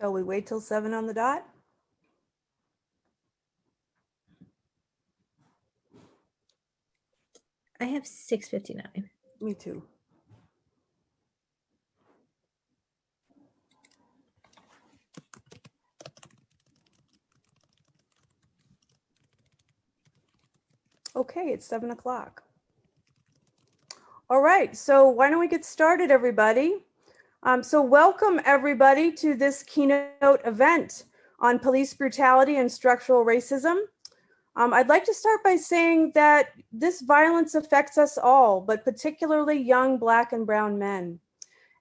Shall we wait till 7 on the dot? I have 6:59. Me too. Okay, it's 7 o'clock. All right, so why don't we get started, everybody? So welcome everybody to this keynote event on police brutality and structural racism. I'd like to start by saying that this violence affects us all, but particularly young Black and brown men.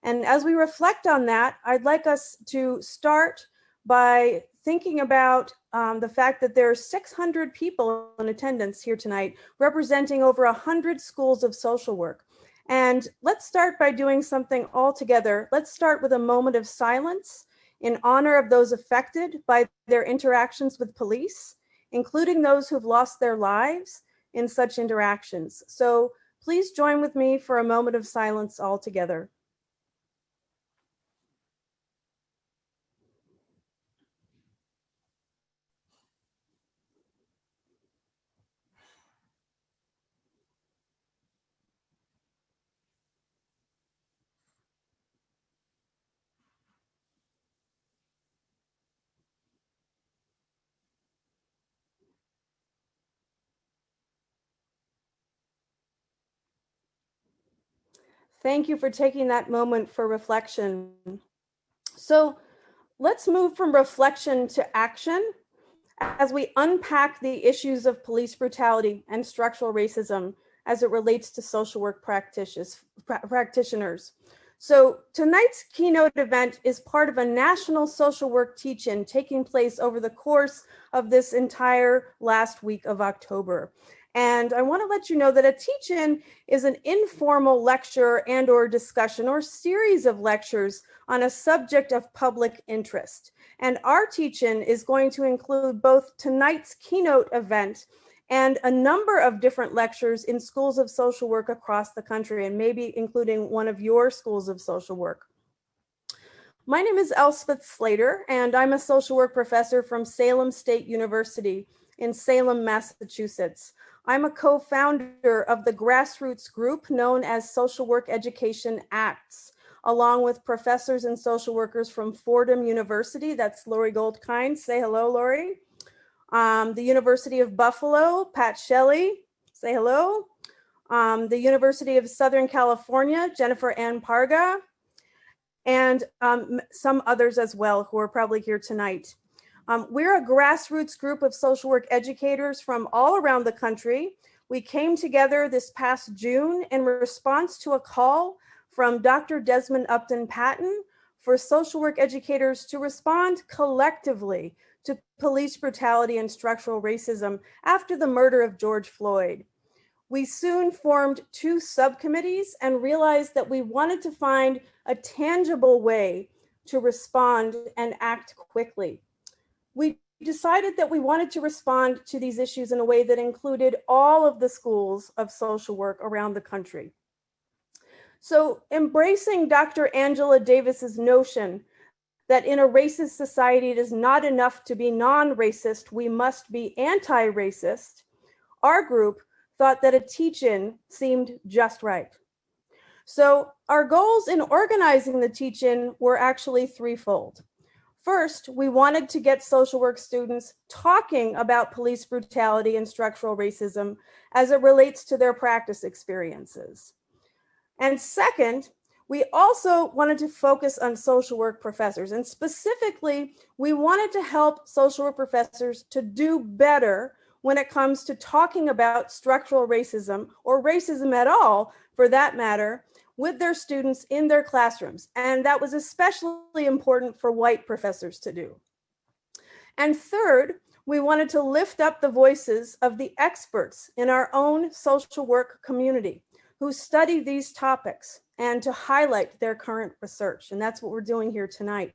And as we reflect on that, I'd like us to start by thinking about the fact that there are 600 people in attendance here tonight, representing over 100 schools of social work. And let's start by doing something all together. Let's start with a moment of silence in honor of those affected by their interactions with police, including those who've lost their lives in such interactions. So please join with me for a moment of silence all together. Thank you for taking that moment for reflection. So let's move from reflection to action as we unpack the issues of police brutality and structural racism as it relates to social work practitioners. So tonight's keynote event is part of a national social work teach-in taking place over the course of this entire last week of October. And I want to let you know that a teach-in is an informal lecture and or discussion or series of lectures on a subject of public interest. And our teach-in is going to include both tonight's keynote event and a number of different lectures in schools of social work across the country, and maybe including one of your schools of social work. My name is Elspeth Slater, and I'm a social work professor from Salem State University in Salem, Massachusetts. I'm a co-founder of the Grassroots group known as Social Work Education Acts, along with professors and social workers from Fordham University. That's Lori Goldkind. Say hello, Lori. The University of Buffalo, Pat Shelley. Say hello. The University of Southern California, Jennifer Ann Parga, and some others as well who are probably here tonight. We're a grassroots group of social work educators from all around the country. We came together this past June in response to a call from Dr. Desmond Upton Patton for social work educators to respond collectively to police brutality and structural racism after the murder of George Floyd. We soon formed 2 subcommittees and realized that we wanted to find a tangible way to respond and act quickly. We decided that we wanted to respond to these issues in a way that included all of the schools of social work around the country. So embracing Dr. Angela Davis's notion that in a racist society, it is not enough to be non-racist, we must be anti-racist, our group thought that a teach-in seemed just right. So our goals in organizing the teach-in were actually threefold. First, we wanted to get social work students talking about police brutality and structural racism as it relates to their practice experiences. And second, we also wanted to focus on social work professors. And specifically, we wanted to help social work professors to do better when it comes to talking about structural racism or racism at all, for that matter, with their students in their classrooms. And that was especially important for white professors to do. And third, we wanted to lift up the voices of the experts in our own social work community who study these topics and to highlight their current research. And that's what we're doing here tonight.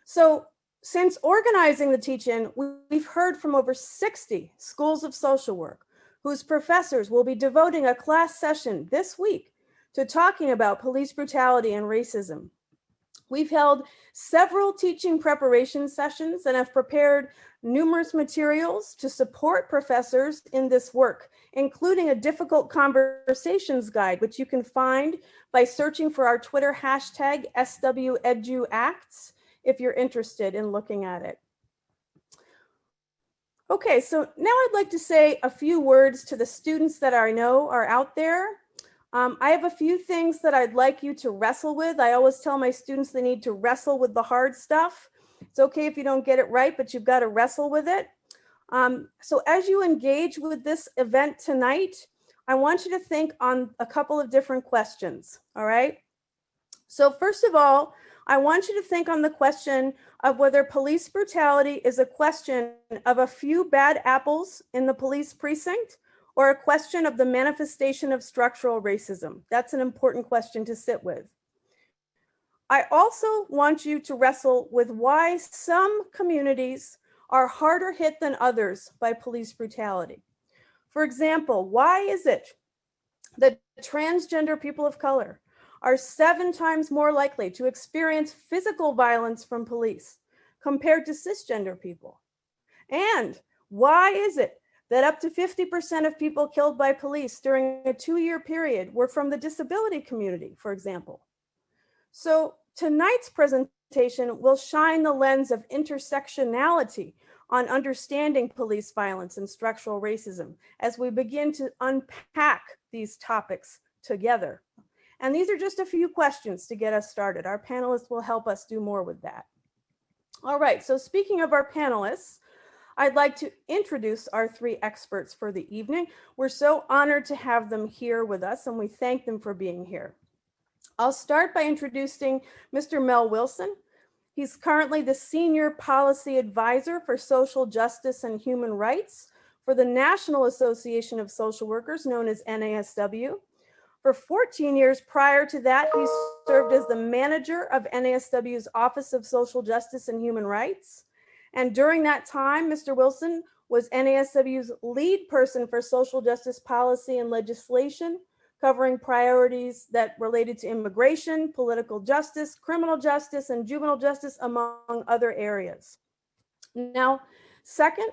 So since organizing the teach-in, we've heard from over 60 schools of social work whose professors will be devoting a class session this week to talking about police brutality and racism. We've held several teaching preparation sessions and have prepared numerous materials to support professors in this work, including a difficult conversations guide, which you can find by searching for our Twitter hashtag SWEduActs if you're interested in looking at it. Okay, so now I'd like to say a few words to the students that I know are out there. I have a few things that I'd like you to wrestle with. I always tell my students they need to wrestle with the hard stuff. It's okay if you don't get it right, but you've got to wrestle with it. So as you engage with this event tonight, I want you to think on a couple of different questions, all right? So first of all, I want you to think on the question of whether police brutality is a question of a few bad apples in the police precinct or a question of the manifestation of structural racism. That's an important question to sit with. I also want you to wrestle with why some communities are harder hit than others by police brutality. For example, why is it that transgender people of color are 7 times more likely to experience physical violence from police compared to cisgender people? And why is it that up to 50% of people killed by police during a 2-year period were from the disability community, for example? So tonight's presentation will shine the lens of intersectionality on understanding police violence and structural racism as we begin to unpack these topics together. And these are just a few questions to get us started. Our panelists will help us do more with that. All right, so speaking of our panelists, I'd like to introduce our 3 experts for the evening. We're so honored to have them here with us, and we thank them for being here. I'll start by introducing Mr. Mel Wilson. He's currently the Senior Policy Advisor for Social Justice and Human Rights for the National Association of Social Workers, known as NASW. For 14 years prior to that, he served as the manager of NASW's Office of Social Justice and Human Rights. And during that time, Mr. Wilson was NASW's lead person for social justice policy and legislation, covering priorities that related to immigration, political justice, criminal justice, and juvenile justice, among other areas. Now, second,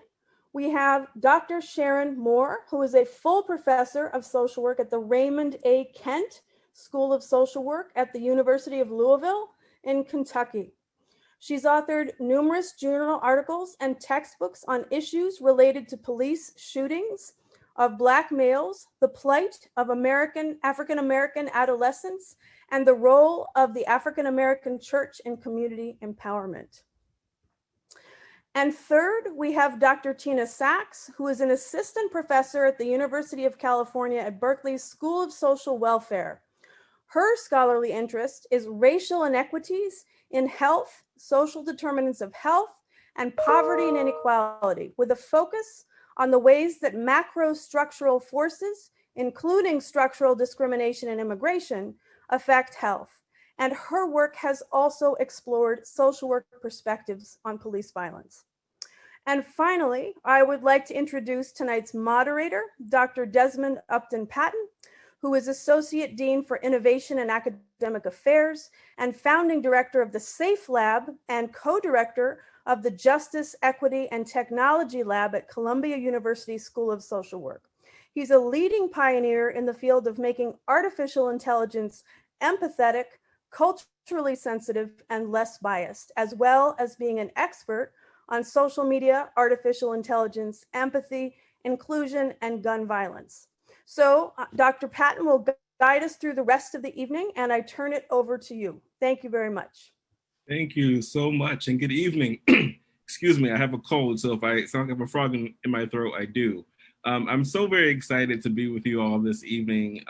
we have Dr. Sharon Moore, who is a full professor of social work at the Raymond A. Kent School of Social Work at the University of Louisville in Kentucky. She's authored numerous journal articles and textbooks on issues related to police shootings of Black males, the plight of African-American adolescents, and the role of the African-American church in community empowerment. And third, we have Dr. Tina Sacks, who is an assistant professor at the University of California at Berkeley's School of Social Welfare. Her scholarly interest is racial inequities in health, social determinants of health, and poverty and inequality, with a focus on the ways that macro structural forces, including structural discrimination and immigration, affect health. And her work has also explored social work perspectives on police violence. And finally, I would like to introduce tonight's moderator, Dr. Desmond Upton Patton, who is Associate Dean for Innovation and Academic Affairs and founding director of the SAFE Lab and co-director of the Justice, Equity, and Technology Lab at Columbia University School of Social Work. He's a leading pioneer in the field of making artificial intelligence empathetic, culturally sensitive, and less biased, as well as being an expert on social media, artificial intelligence, empathy, inclusion, and gun violence. So Dr. Patton will guide us through the rest of the evening, and I turn it over to you. Thank you very much. Thank you so much, and good evening. Excuse me, I have a cold, so if I sound like I have a frog in my throat, I do. I'm so very excited to be with you all this evening,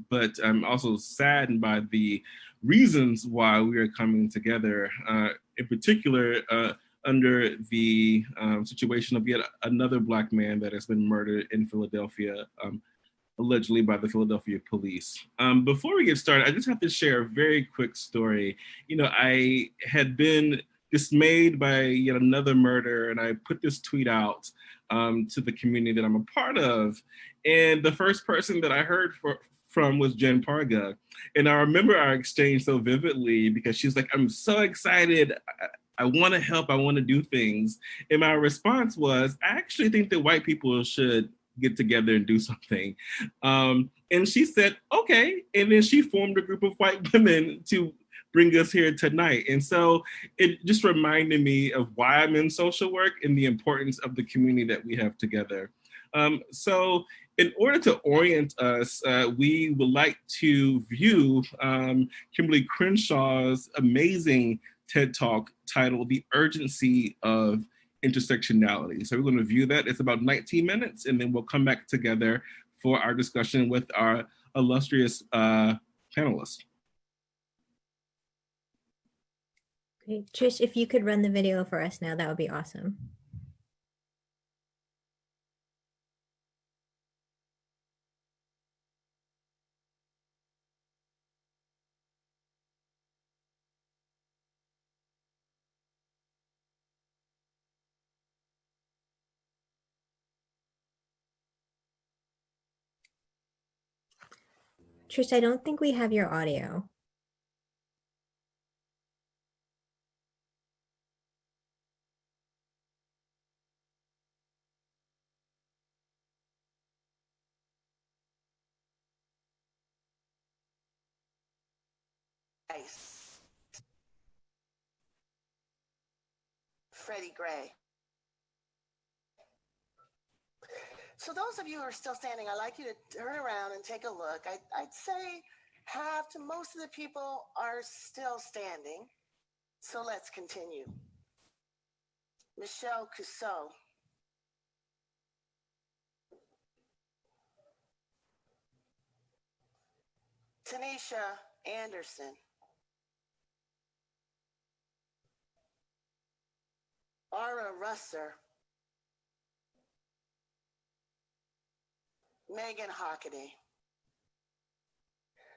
but I'm also saddened by the reasons why we are coming together, in particular, under the situation of yet another Black man that has been murdered in Philadelphia, allegedly by the Philadelphia police. Before we get started, I just have to share a very quick story. You know, I had been dismayed by yet another murder, and I put this tweet out to the community that I'm a part of. And the first person that I heard from was Jen Parga. And I remember our exchange so vividly because she's like, I'm so excited. I want to help. I want to do things. And my response was, I actually think that white people should get together and do something. And she said, okay. And then she formed a group of white women to bring us here tonight. And so it just reminded me of why I'm in social work and the importance of the community that we have together. So in order to orient us, we would like to view Kimberlé Crenshaw's amazing TED Talk titled The Urgency of Intersectionality. So we're going to view that. It's about 19 minutes, and then we'll come back together for our discussion with our illustrious panelists. Great. Trish, if you could run the video for us now, that would be awesome. Trish, I don't think we have your audio. Freddie Gray. So those of you who are still standing, I'd like you to turn around and take a look. I'd say half to most of the people are still standing. So let's continue. Michelle Cusseau. Tanisha Anderson. Ara Russer. Megan Hockaday.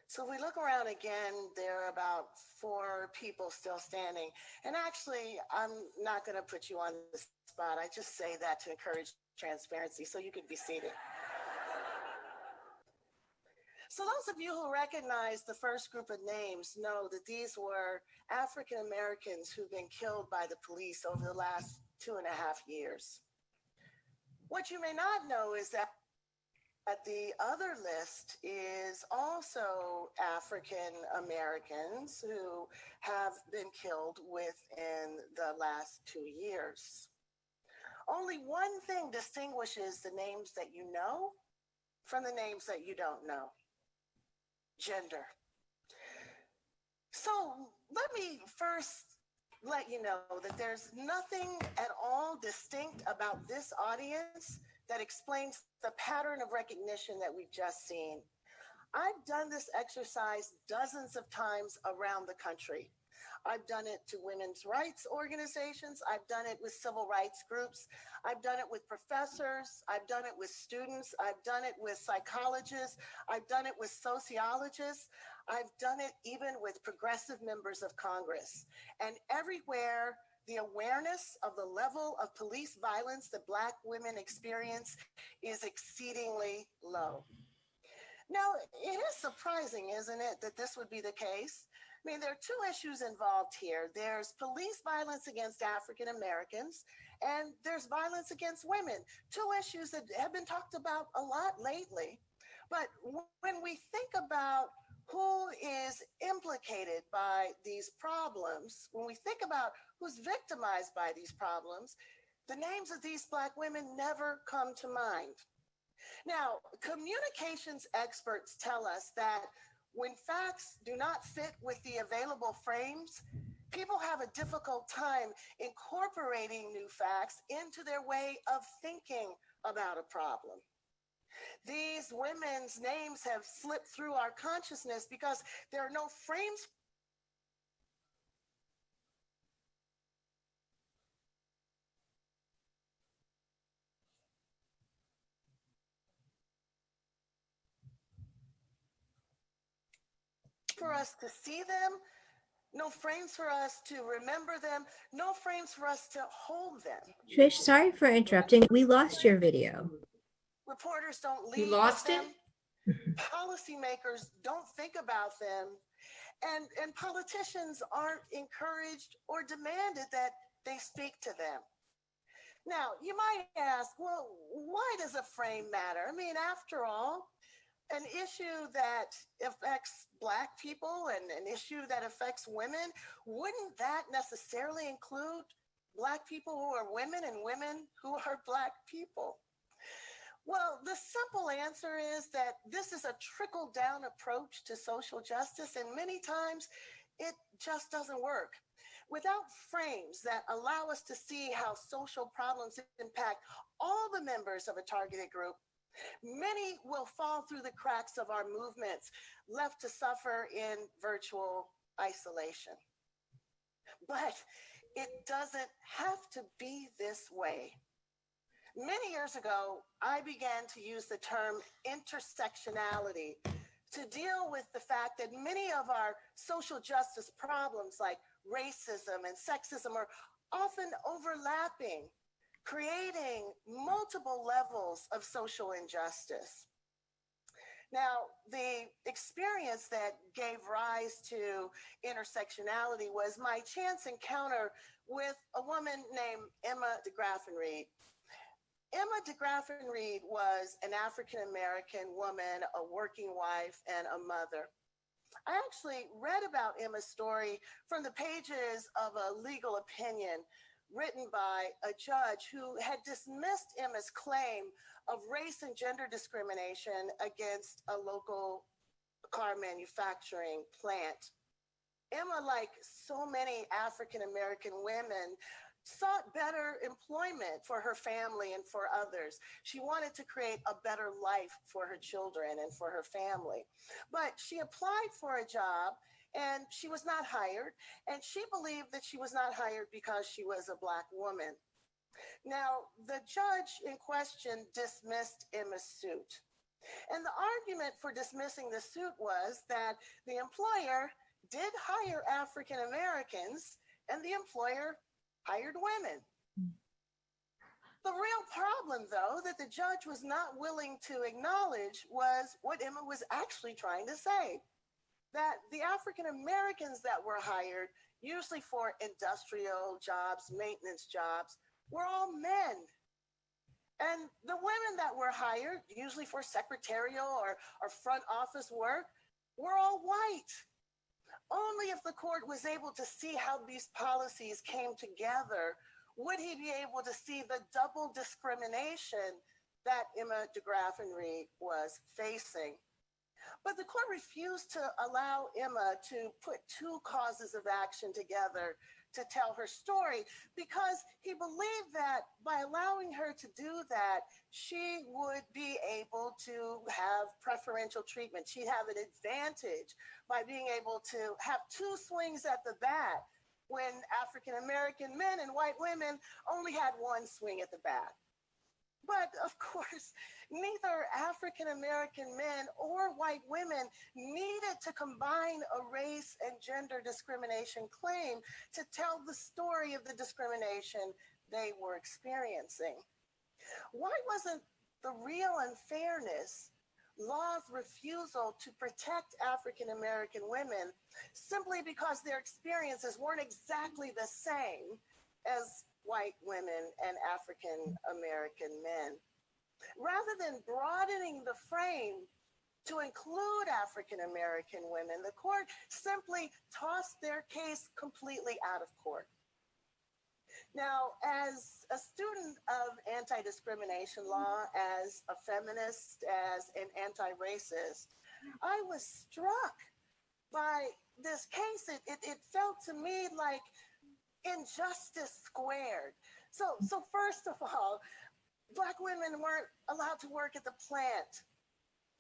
So if we look around again, there are about 4 people still standing. And actually, I'm not going to put you on the spot. I just say that to encourage transparency, so you can be seated. So those of you who recognize the first group of names know that these were African Americans who've been killed by the police over the last 2.5 years. What you may not know is that the other list is also African Americans who have been killed within the last 2 years. Only one thing distinguishes the names that you know from the names that you don't know: gender. So let me first let you know that there's nothing at all distinct about this audience that explains the pattern of recognition that we've just seen. I've done this exercise dozens of times around the country. I've done it to women's rights organizations. I've done it with civil rights groups. I've done it with professors. I've done it with students. I've done it with psychologists. I've done it with sociologists. I've done it even with progressive members of Congress. And everywhere, the awareness of the level of police violence that Black women experience is exceedingly low. Now, it is surprising, isn't it, that this would be the case? I mean, there are 2 issues involved here. There's police violence against African Americans, and there's violence against women. 2 issues that have been talked about a lot lately. But when we think about who is implicated by these problems, when we think about who's victimized by these problems, the names of these Black women never come to mind. Now, communications experts tell us that when facts do not fit with the available frames, people have a difficult time incorporating new facts into their way of thinking about a problem. These women's names have slipped through our consciousness because there are no frames for us to see them, no frames for us to remember them, no frames for us to hold them. Trish, sorry for interrupting. We lost your video. Reporters don't lead You lost them. it? Policymakers don't think about them, and politicians aren't encouraged or demanded that they speak to them. Now, you might ask, well, why does a frame matter? I mean, after all, an issue that affects Black people and an issue that affects women, wouldn't that necessarily include Black people who are women and women who are Black people? Well, the simple answer is that this is a trickle-down approach to social justice, and many times it just doesn't work. Without frames that allow us to see how social problems impact all the members of a targeted group, many will fall through the cracks of our movements, left to suffer in virtual isolation. But it doesn't have to be this way. Many years ago, I began to use the term intersectionality to deal with the fact that many of our social justice problems like racism and sexism are often overlapping, creating multiple levels of social injustice. Now, the experience that gave rise to intersectionality was my chance encounter with a woman named Emma DeGraffenreid. Emma DeGraffenreid was an African-American woman, a working wife, and a mother. I actually read about Emma's story from the pages of a legal opinion written by a judge who had dismissed Emma's claim of race and gender discrimination against a local car manufacturing plant. Emma, like so many African-American women, sought better employment for her family and for others. She wanted to create a better life for her children and for her family. But she applied for a job and she was not hired. And she believed that she was not hired because she was a Black woman. Now, the judge in question dismissed Emma's suit. And the argument for dismissing the suit was that the employer did hire African Americans and the employer hired women. The real problem, though, that the judge was not willing to acknowledge was what Emma was actually trying to say, that the African Americans that were hired, usually for industrial jobs, maintenance jobs, were all men. And the women that were hired, usually for secretarial or front office work, were all white. Only if the court was able to see how these policies came together would he be able to see the double discrimination that Emma DeGraffenreid was facing. But the court refused to allow Emma to put two causes of action together to tell her story because he believed that by allowing her to do that, she would be able to have preferential treatment. She'd have an advantage by being able to have two swings at the bat when African-American men and white women only had one swing at the bat. But of course, neither African-American men or white women needed to combine a race and gender discrimination claim to tell the story of the discrimination they were experiencing. Why wasn't the real unfairness law's refusal to protect African-American women simply because their experiences weren't exactly the same as white women and African-American men? Rather than broadening the frame to include African-American women, the court simply tossed their case completely out of court. Now, as a student of anti-discrimination law, as a feminist, as an anti-racist, I was struck by this case. It felt to me like injustice squared. So first of all, Black women weren't allowed to work at the plant.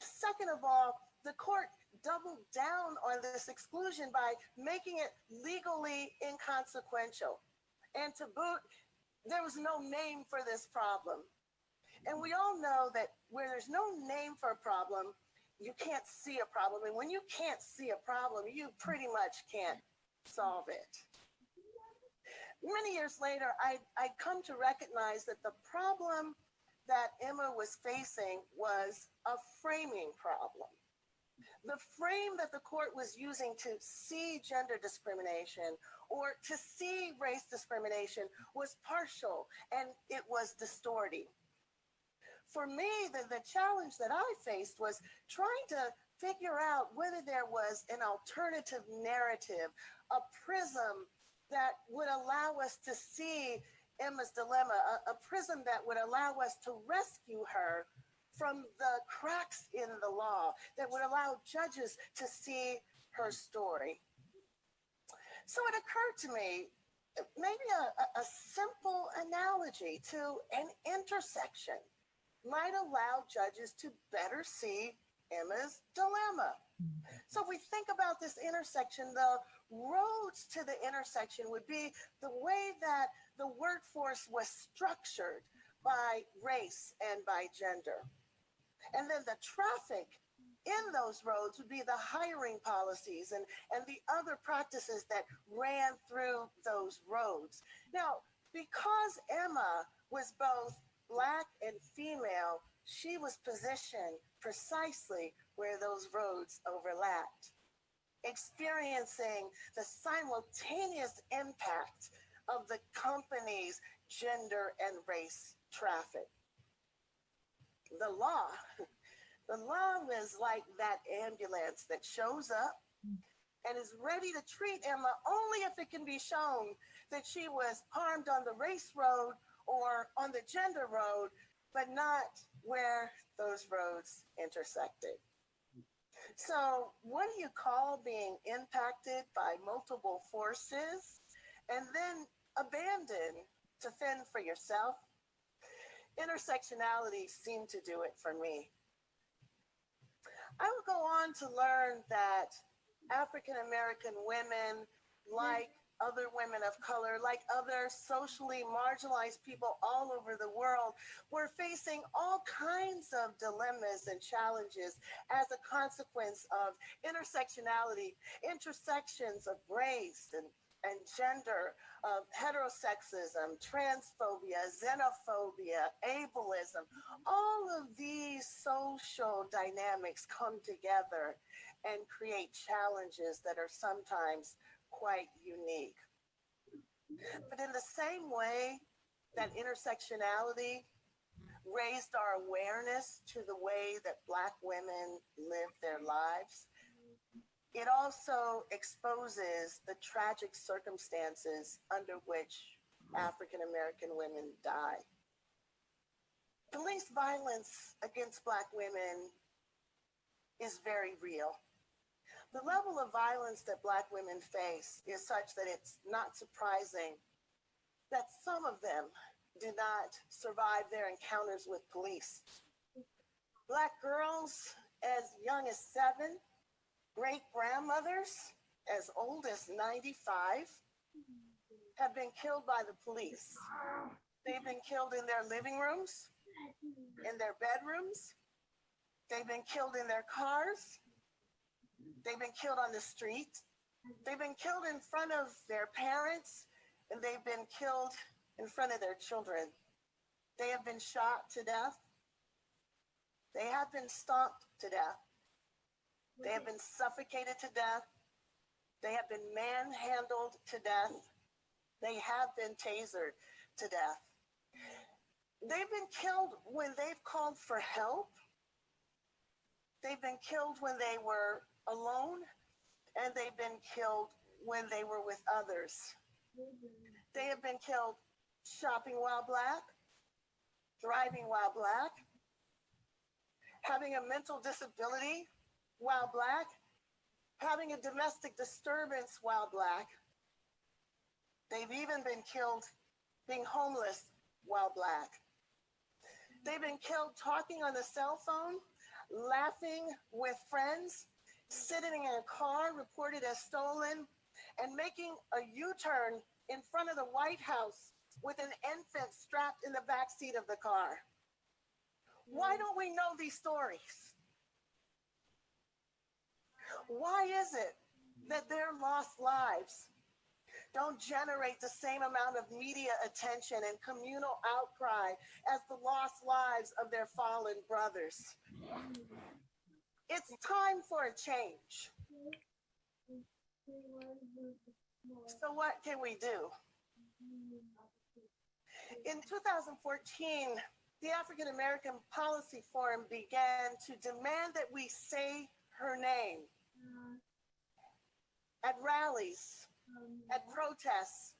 Second of all, the court doubled down on this exclusion by making it legally inconsequential. And to boot, there was no name for this problem. And we all know that where there's no name for a problem, you can't see a problem. And when you can't see a problem, you pretty much can't solve it. Many years later, I'd come to recognize that the problem that Emma was facing was a framing problem. The frame that the court was using to see gender discrimination or to see race discrimination was partial and it was distorting. For me, the challenge that I faced was trying to figure out whether there was an alternative narrative, a prism that would allow us to see Emma's dilemma, a prism that would allow us to rescue her from the cracks in the law, that would allow judges to see her story. So it occurred to me, maybe a simple analogy to an intersection might allow judges to better see Emma's dilemma. So if we think about this intersection, the roads to the intersection would be the way that the workforce was structured by race and by gender. And then the traffic in those roads would be the hiring policies and the other practices that ran through those roads. Now, because Emma was both Black and female, she was positioned precisely where those roads overlapped, experiencing the simultaneous impact of the company's gender and race traffic. The law is like that ambulance that shows up and is ready to treat Emma only if it can be shown that she was harmed on the race road or on the gender road, but not where those roads intersected. So what do you call being impacted by multiple forces and then abandoned to fend for yourself? Intersectionality seemed to do it for me. I would go on to learn that African American women, like other women of color, like other socially marginalized people all over the world, were facing all kinds of dilemmas and challenges as a consequence of intersectionality, intersections of race and gender, of heterosexism, transphobia, xenophobia, ableism. All of these social dynamics come together and create challenges that are sometimes quite unique. But in the same way that intersectionality raised our awareness to the way that Black women live their lives, it also exposes the tragic circumstances under which African American women die. Police violence against Black women is very real. The level of violence that Black women face is such that it's not surprising that some of them do not survive their encounters with police. Black girls as young as 7, great-grandmothers as old as 95 have been killed by the police. They've been killed in their living rooms, in their bedrooms. They've been killed in their cars. They've been killed on the street. They've been killed in front of their parents, and they've been killed in front of their children. They have been shot to death. They have been stomped to death. They have been suffocated to death. They have been manhandled to death. They have been tasered to death. They've been killed when they've called for help. They've been killed when they were alone, and they've been killed when they were with others. They have been killed shopping while Black, driving while Black, having a mental disability while Black, having a domestic disturbance while Black. They've even been killed being homeless while Black. They've been killed talking on the cell phone, laughing with friends, sitting in a car reported as stolen, and making a U-turn in front of the White House with an infant strapped in the backseat of the car. Why don't we know these stories? Why is it that their lost lives, don't generate the same amount of media attention and communal outcry as the lost lives of their fallen brothers. It's time for a change. So what can we do? In 2014, the African American Policy Forum began to demand that we say her name at rallies, at protests,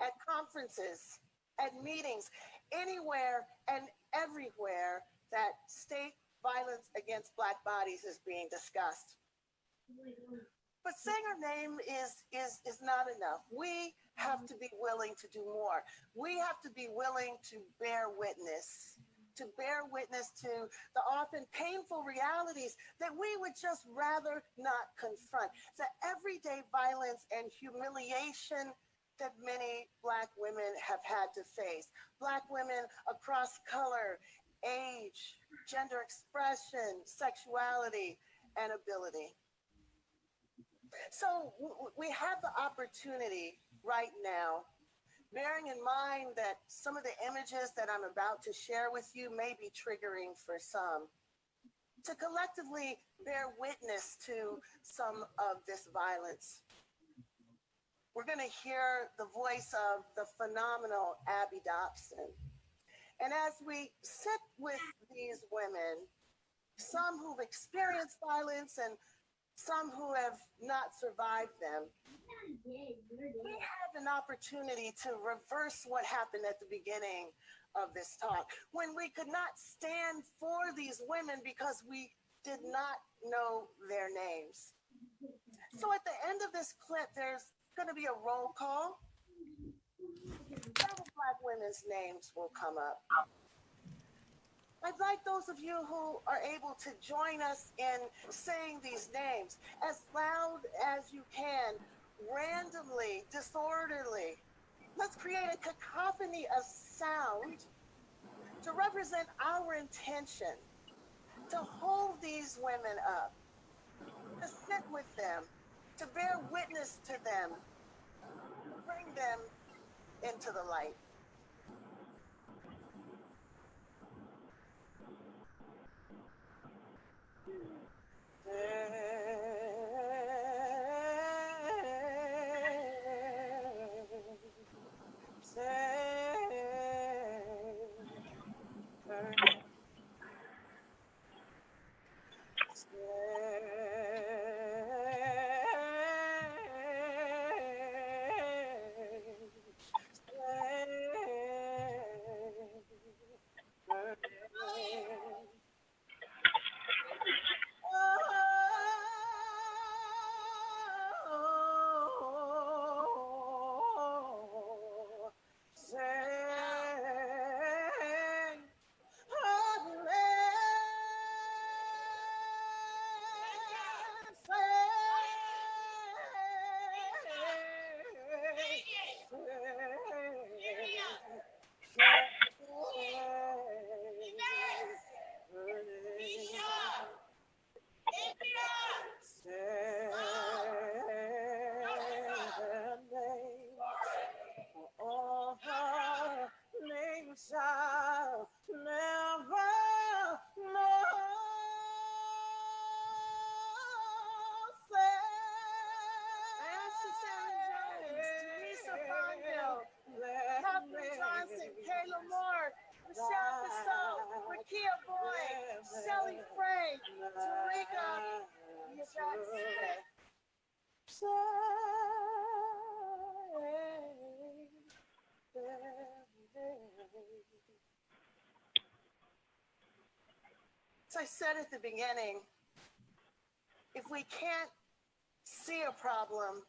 at conferences, at meetings, anywhere and everywhere that state violence against Black bodies is being discussed. But saying her name is not enough. We have to be willing to do more. We have to be willing to bear witness to the often painful realities that we would just rather not confront. The everyday violence and humiliation that many Black women have had to face. Black women across color, age, gender expression, sexuality, and ability. So we have the opportunity right now, bearing in mind that some of the images that I'm about to share with you may be triggering for some, to collectively bear witness to some of this violence. We're going to hear the voice of the phenomenal Abbey Dobson. And as we sit with these women, some who've experienced violence and some who have not survived them, we have an opportunity to reverse what happened at the beginning of this talk, when we could not stand for these women because we did not know their names. So at the end of this clip, there's going to be a roll call. Several Black women's names will come up. I'd like those of you who are able to join us in saying these names as loud as you can, randomly, disorderly. Let's create a cacophony of sound to represent our intention, to hold these women up, to sit with them, to bear witness to them, to bring them into the light. As I said at the beginning, if we can't see a problem,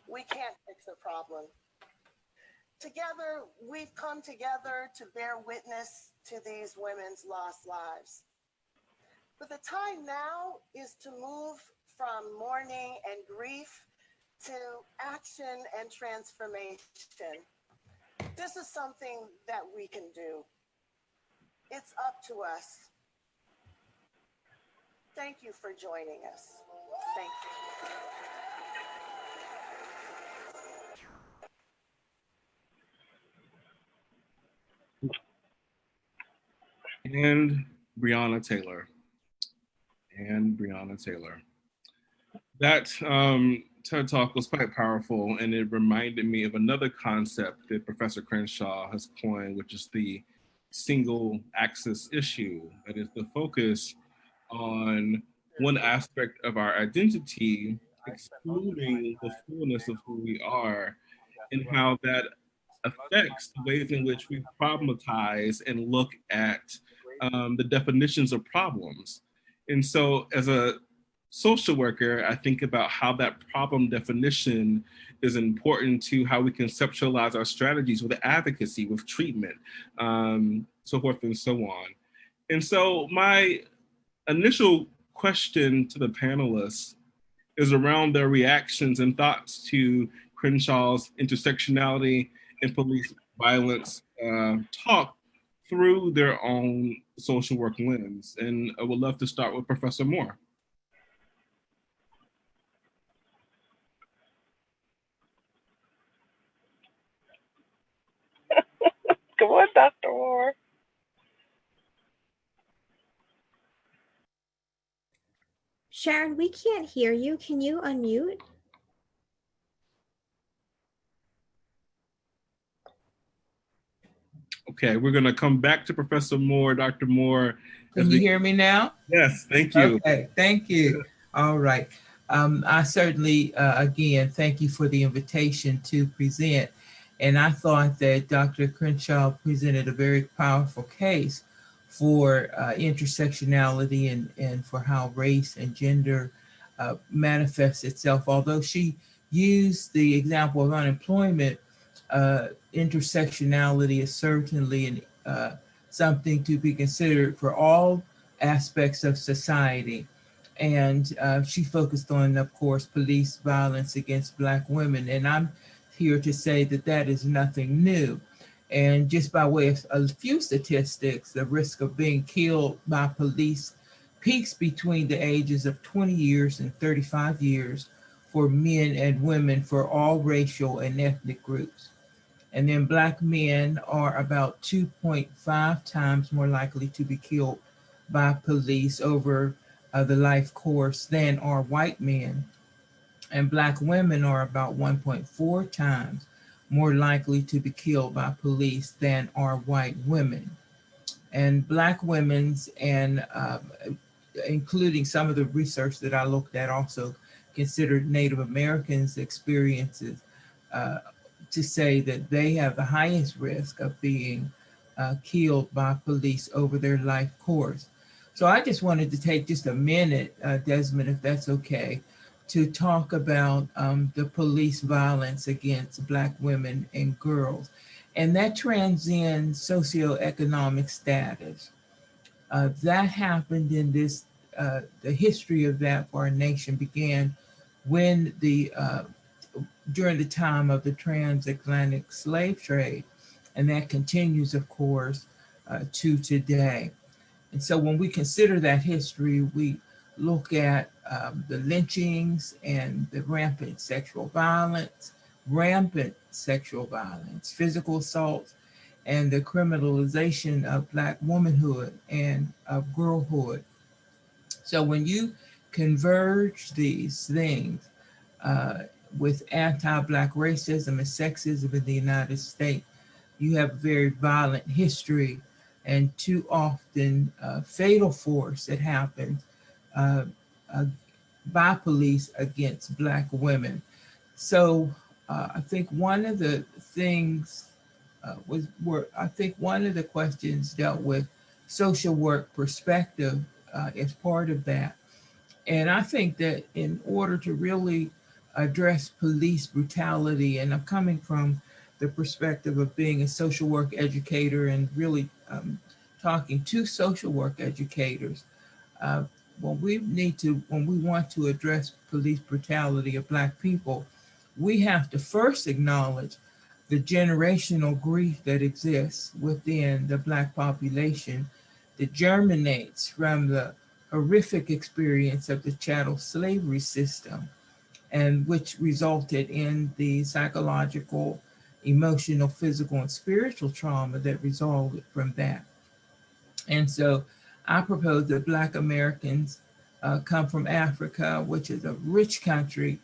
we can't fix a problem. Together, we've come together to bear witness to these women's lost lives. But the time now is to move from mourning and grief to action and transformation. This is something that we can do. It's up to us. Thank you for joining us. Thank you. And Breonna Taylor. And Breonna Taylor. That TED Talk was quite powerful, and it reminded me of another concept that Professor Crenshaw has coined, which is the single axis issue. That is the focus on one aspect of our identity, excluding the fullness of who we are, and how that affects the ways in which we problematize and look at the definitions of problems. And so as a social worker, I think about how that problem definition is important to how we conceptualize our strategies with advocacy, with treatment, so forth and so on. And so my initial question to the panelists is around their reactions and thoughts to Crenshaw's intersectionality and police violence talk through their own social work lens. And I would love to start with Professor Moore. Come on, Dr. Moore. Sharon, we can't hear you. Can you unmute? Okay, we're gonna come back to Professor Moore, Dr. Moore. Can you hear me now? Yes, thank you. Okay, thank you. All right. I certainly, again, thank you for the invitation to present. And I thought that Dr. Crenshaw presented a very powerful case for intersectionality and for how race and gender manifests itself. Although she used the example of unemployment, intersectionality is certainly something to be considered for all aspects of society. And she focused on, of course, police violence against Black women. And I'm here to say that that is nothing new. And just by way of a few statistics, the risk of being killed by police peaks between the ages of 20 years and 35 years for men and women for all racial and ethnic groups. And then Black men are about 2.5 times more likely to be killed by police over the life course than are white men. And Black women are about 1.4 times more likely to be killed by police than are white women. And Black women's, and including some of the research that I looked at, also considered Native Americans' experiences to say that they have the highest risk of being killed by police over their life course. So I just wanted to take just a minute, Desmond, if that's okay, to talk about the police violence against Black women and girls. And that transcends socioeconomic status. That happened in this, the history of that for our nation began when during the time of the transatlantic slave trade. And that continues, of course, to today. And so when we consider that history, we look at the lynchings and the rampant sexual violence, physical assaults, and the criminalization of Black womanhood and of girlhood. So when you converge these things with anti-Black racism and sexism in the United States, you have a very violent history and too often fatal force that happens by police against Black women. So I think one of the things one of the questions dealt with social work perspective as part of that. And I think that in order to really address police brutality, and I'm coming from the perspective of being a social work educator and really talking to social work educators, when we want to address police brutality of Black people, we have to first acknowledge the generational grief that exists within the Black population that germinates from the horrific experience of the chattel slavery system, and which resulted in the psychological emotional, physical, and spiritual trauma that resulted from that. And so I propose that Black Americans come from Africa, which is a rich country,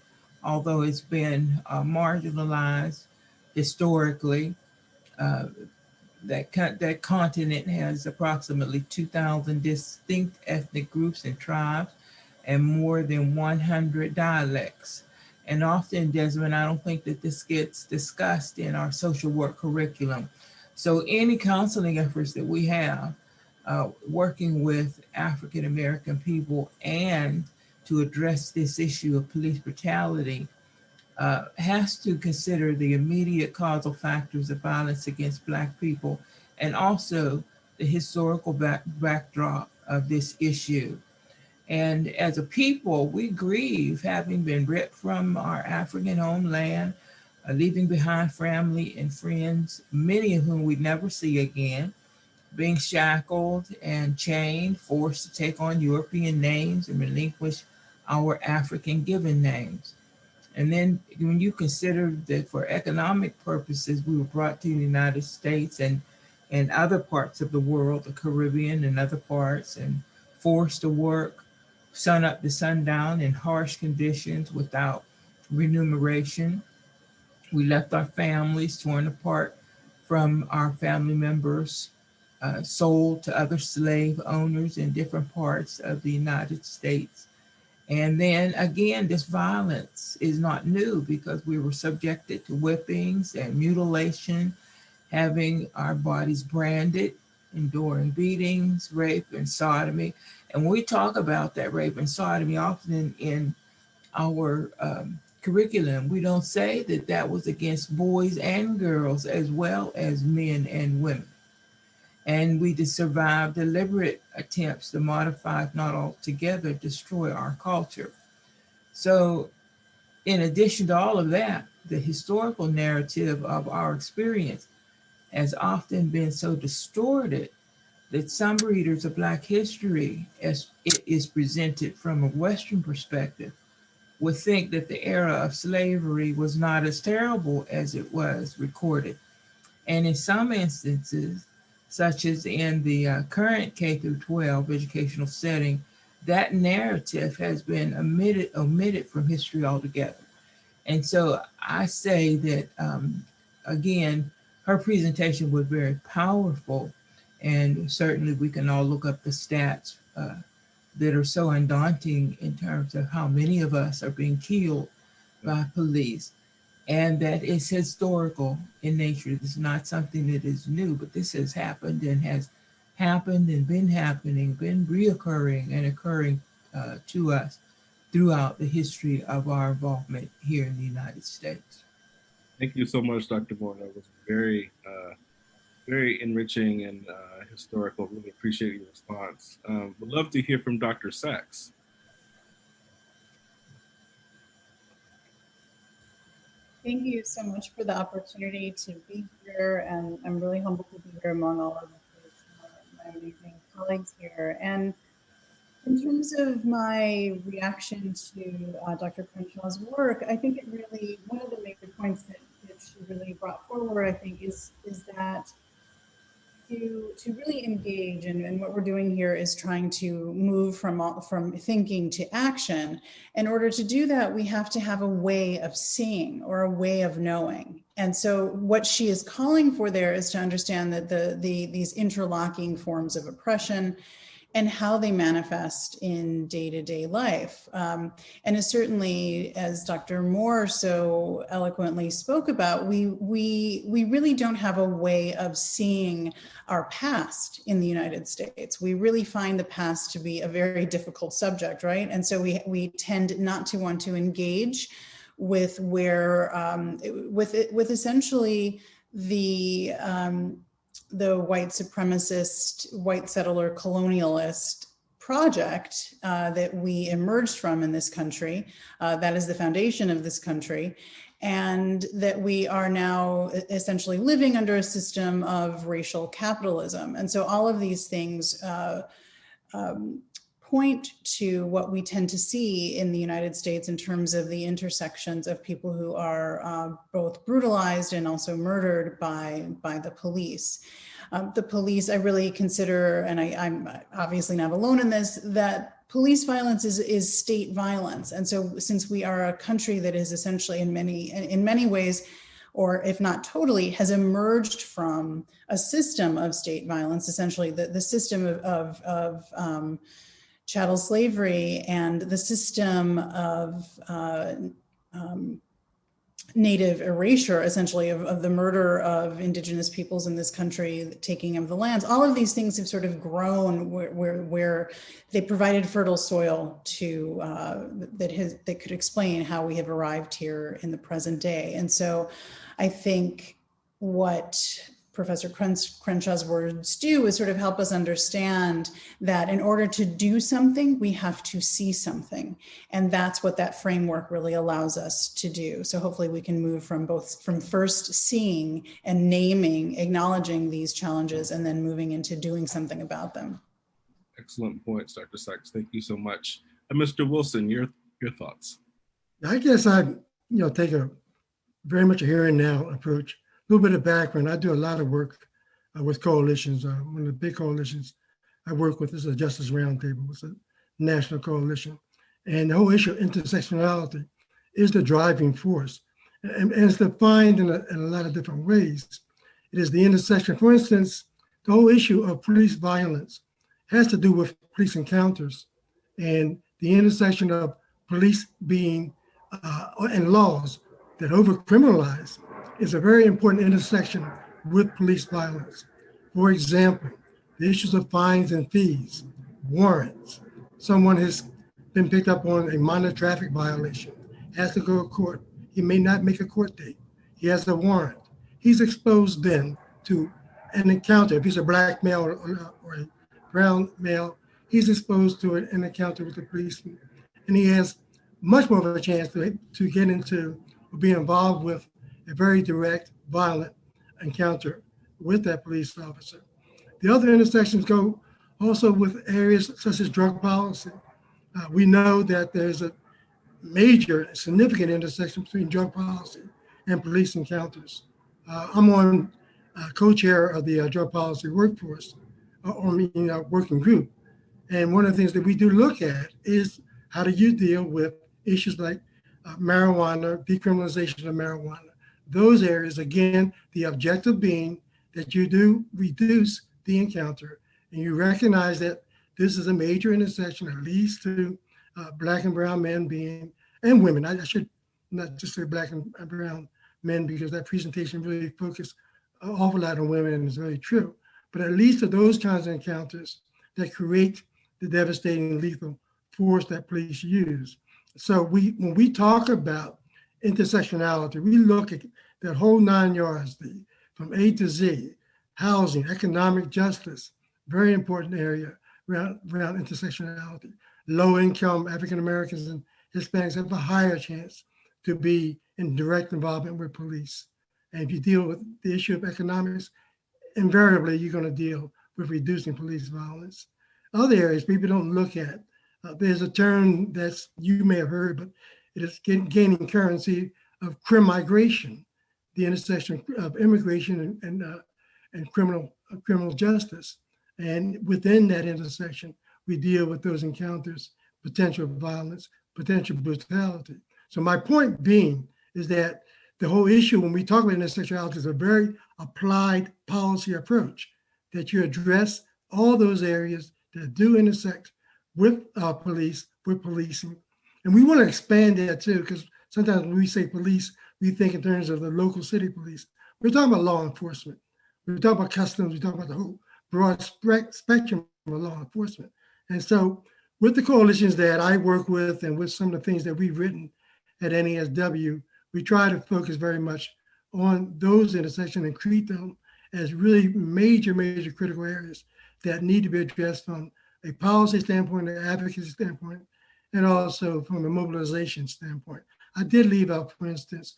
although it's been marginalized historically. That continent has approximately 2,000 distinct ethnic groups and tribes and more than 100 dialects. And often, Desmond, I don't think that this gets discussed in our social work curriculum. So any counseling efforts that we have working with African American people and to address this issue of police brutality has to consider the immediate causal factors of violence against Black people and also the historical backdrop of this issue. And as a people, we grieve having been ripped from our African homeland, leaving behind family and friends, many of whom we'd never see again, being shackled and chained, forced to take on European names and relinquish our African given names. And then when you consider that for economic purposes, we were brought to the United States and other parts of the world, the Caribbean and other parts, and forced to work sun up to sundown in harsh conditions without remuneration. We left our families torn apart from our family members, sold to other slave owners in different parts of the United States. And then again, this violence is not new because we were subjected to whippings and mutilation, having our bodies branded, enduring beatings, rape, and sodomy. And when we talk about that rape and sodomy, often in our curriculum, we don't say that that was against boys and girls as well as men and women. And we just survived deliberate attempts to modify, if not altogether, destroy our culture. So in addition to all of that, the historical narrative of our experience has often been so distorted that some readers of Black history, as it is presented from a Western perspective, would think that the era of slavery was not as terrible as it was recorded. And in some instances, such as in the current K-12 educational setting, that narrative has been omitted from history altogether. And so I say that, again, her presentation was very powerful, and certainly we can all look up the stats that are so undaunting in terms of how many of us are being killed by police. And that is historical in nature. It's not something that is new, but this has happened and been happening, been reoccurring and occurring to us throughout the history of our involvement here in the United States. Thank you so much, Dr. Moore. That was very, very enriching and historical. Really appreciate your response. Would love to hear from Dr. Sacks. Thank you so much for the opportunity to be here, and I'm really humbled to be here among all of my amazing colleagues here. And in terms of my reaction to Dr. Crenshaw's work, I think it really, one of the major points that she really brought forward, I think, is that to really engage, and what we're doing here is trying to move from thinking to action. In order to do that, we have to have a way of seeing or a way of knowing. And so what she is calling for there is to understand that these interlocking forms of oppression and how they manifest in day-to-day life. And it's certainly, as Dr. Moore so eloquently spoke about, we really don't have a way of seeing our past in the United States. We really find the past to be a very difficult subject, right? And so we tend not to want to engage with with essentially the white supremacist, white settler colonialist project that we emerged from in this country, that is the foundation of this country, and that we are now essentially living under a system of racial capitalism. And so all of these things point to what we tend to see in the United States in terms of the intersections of people who are both brutalized and also murdered by the police. The police, I really consider, and I'm obviously not alone in this, that police violence is state violence. And so since we are a country that is essentially in many ways, or if not totally, has emerged from a system of state violence, essentially the system of chattel slavery and the system of native erasure, essentially, of the murder of indigenous peoples in this country, the taking of the lands. All of these things have sort of grown where they provided fertile soil to that could explain how we have arrived here in the present day. And so I think what Professor Crenshaw's words do is sort of help us understand that in order to do something, we have to see something. And that's what that framework really allows us to do. So hopefully we can move from first seeing and naming, acknowledging these challenges, and then moving into doing something about them. Excellent points, Dr. Sacks. Thank you so much. Mr. Wilson, your thoughts. I guess I take a very much a here and now approach. A little bit of background. I do a lot of work with coalitions. One of the big coalitions I work with is the Justice Roundtable. It's a national coalition. And the whole issue of intersectionality is the driving force. And it's defined in a lot of different ways. It is the intersection. For instance, the whole issue of police violence has to do with police encounters and the intersection of police being and laws that over-criminalize is a very important intersection with police violence. For example, the issues of fines and fees, warrants. Someone has been picked up on a minor traffic violation, has to go to court. He may not make a court date. He has a warrant. He's exposed then to an encounter. If he's a black male or a brown male, he's exposed to an encounter with the policeman. And he has much more of a chance to get into or be involved with a very direct, violent encounter with that police officer. The other intersections go also with areas such as drug policy. We know that there's a major, significant intersection between drug policy and police encounters. I'm on co-chair of the drug policy workforce, working group. And one of the things that we do look at is how do you deal with issues like marijuana, decriminalization of marijuana. Those areas, again, the objective being that you do reduce the encounter and you recognize that this is a major intersection that leads to black and brown men being, and women. I should not just say black and brown men because that presentation really focused an awful lot on women and it's very true. But it leads to those kinds of encounters that create the devastating lethal force that police use. So when we talk about intersectionality, we look at that whole 9 yards, from A to Z, housing, economic justice, very important area around intersectionality. Low income African Americans and Hispanics have a higher chance to be in direct involvement with police. And if you deal with the issue of economics, invariably you're going to deal with reducing police violence. Other areas people don't look at. There's a term that's you may have heard, but it is gaining currency of crim-migration, the intersection of immigration and criminal justice. And within that intersection, we deal with those encounters, potential violence, potential brutality. So my point being is that the whole issue when we talk about intersectionality is a very applied policy approach, that you address all those areas that do intersect with police, with policing. And we want to expand that too, because sometimes when we say police, we think in terms of the local city police. We're talking about law enforcement. We're talking about customs. We're talking about the whole broad spectrum of law enforcement. And so with the coalitions that I work with and with some of the things that we've written at NASW, we try to focus very much on those intersections and treat them as really major critical areas that need to be addressed from a policy standpoint, an advocacy standpoint, and also from a mobilization standpoint. I did leave out, for instance,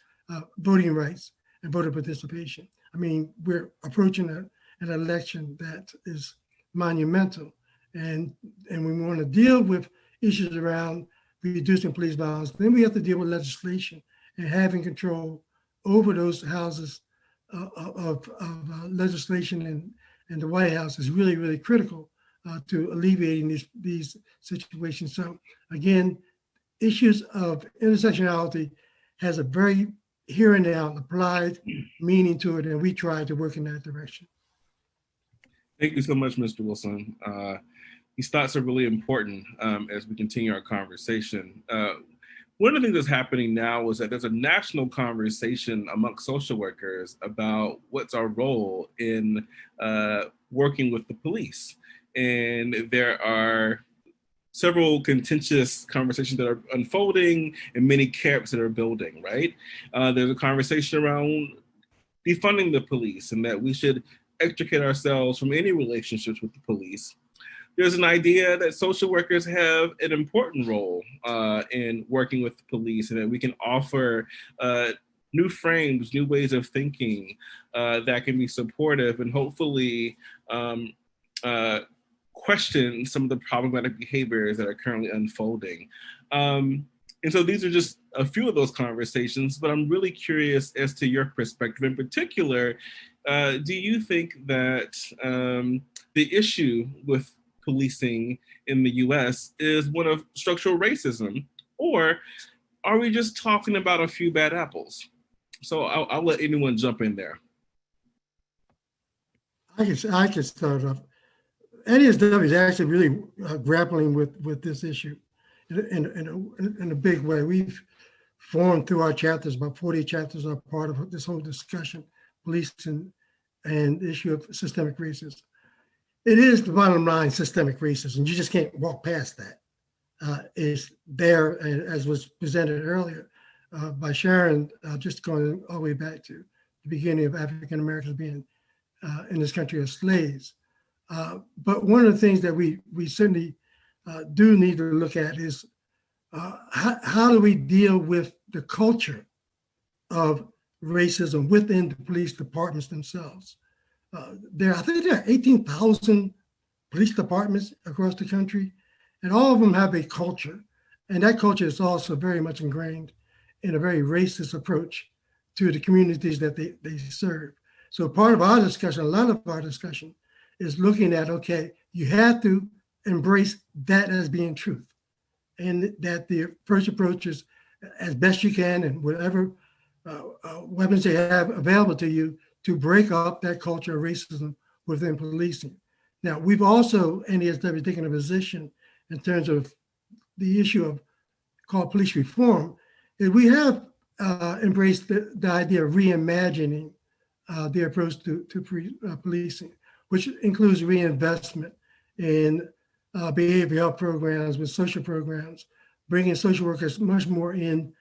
voting rights and voter participation. I mean, we're approaching an election that is monumental. And when we want to deal with issues around reducing police violence, then we have to deal with legislation and having control over those houses of legislation, and the White House is really, really critical to alleviating these situations. So again, issues of intersectionality has a very here and now applied meaning to it, and we try to work in that direction. Thank you so much, Mr. Wilson. These thoughts are really important as we continue our conversation. One of the things that's happening now is that there's a national conversation amongst social workers about what's our role in working with the police. And there are several contentious conversations that are unfolding and many camps that are building, right? There's a conversation around defunding the police and that we should extricate ourselves from any relationships with the police. There's an idea that social workers have an important role in working with the police, and that we can offer new frames, new ways of thinking that can be supportive and hopefully question some of the problematic behaviors that are currently unfolding. And so these are just a few of those conversations, but I'm really curious as to your perspective. In particular, do you think that the issue with policing in the US is one of structural racism, or are we just talking about a few bad apples? So I'll let anyone jump in there. I can start off. NASW is actually really grappling with this issue in a big way. We've formed through our chapters, about 40 chapters are part of this whole discussion, police and the issue of systemic racism. It is the bottom line, systemic racism. You just can't walk past that. It's there, and as was presented earlier by Sharon, just going all the way back to the beginning of African Americans being in this country as slaves. But one of the things that we certainly do need to look at is how do we deal with the culture of racism within the police departments themselves. I think there are 18,000 police departments across the country, and all of them have a culture. And that culture is also very much ingrained in a very racist approach to the communities that they serve. So part of our discussion, a lot of our discussion, is looking at, okay, you have to embrace that as being truth. And that the first approach is as best you can, and whatever weapons they have available to you, to break up that culture of racism within policing. Now, we've also, NASW, taken a position in terms of the issue of called police reform, is we have embraced the idea of reimagining the approach to policing, which includes reinvestment in behavioral health programs, with social programs, bringing social workers much more in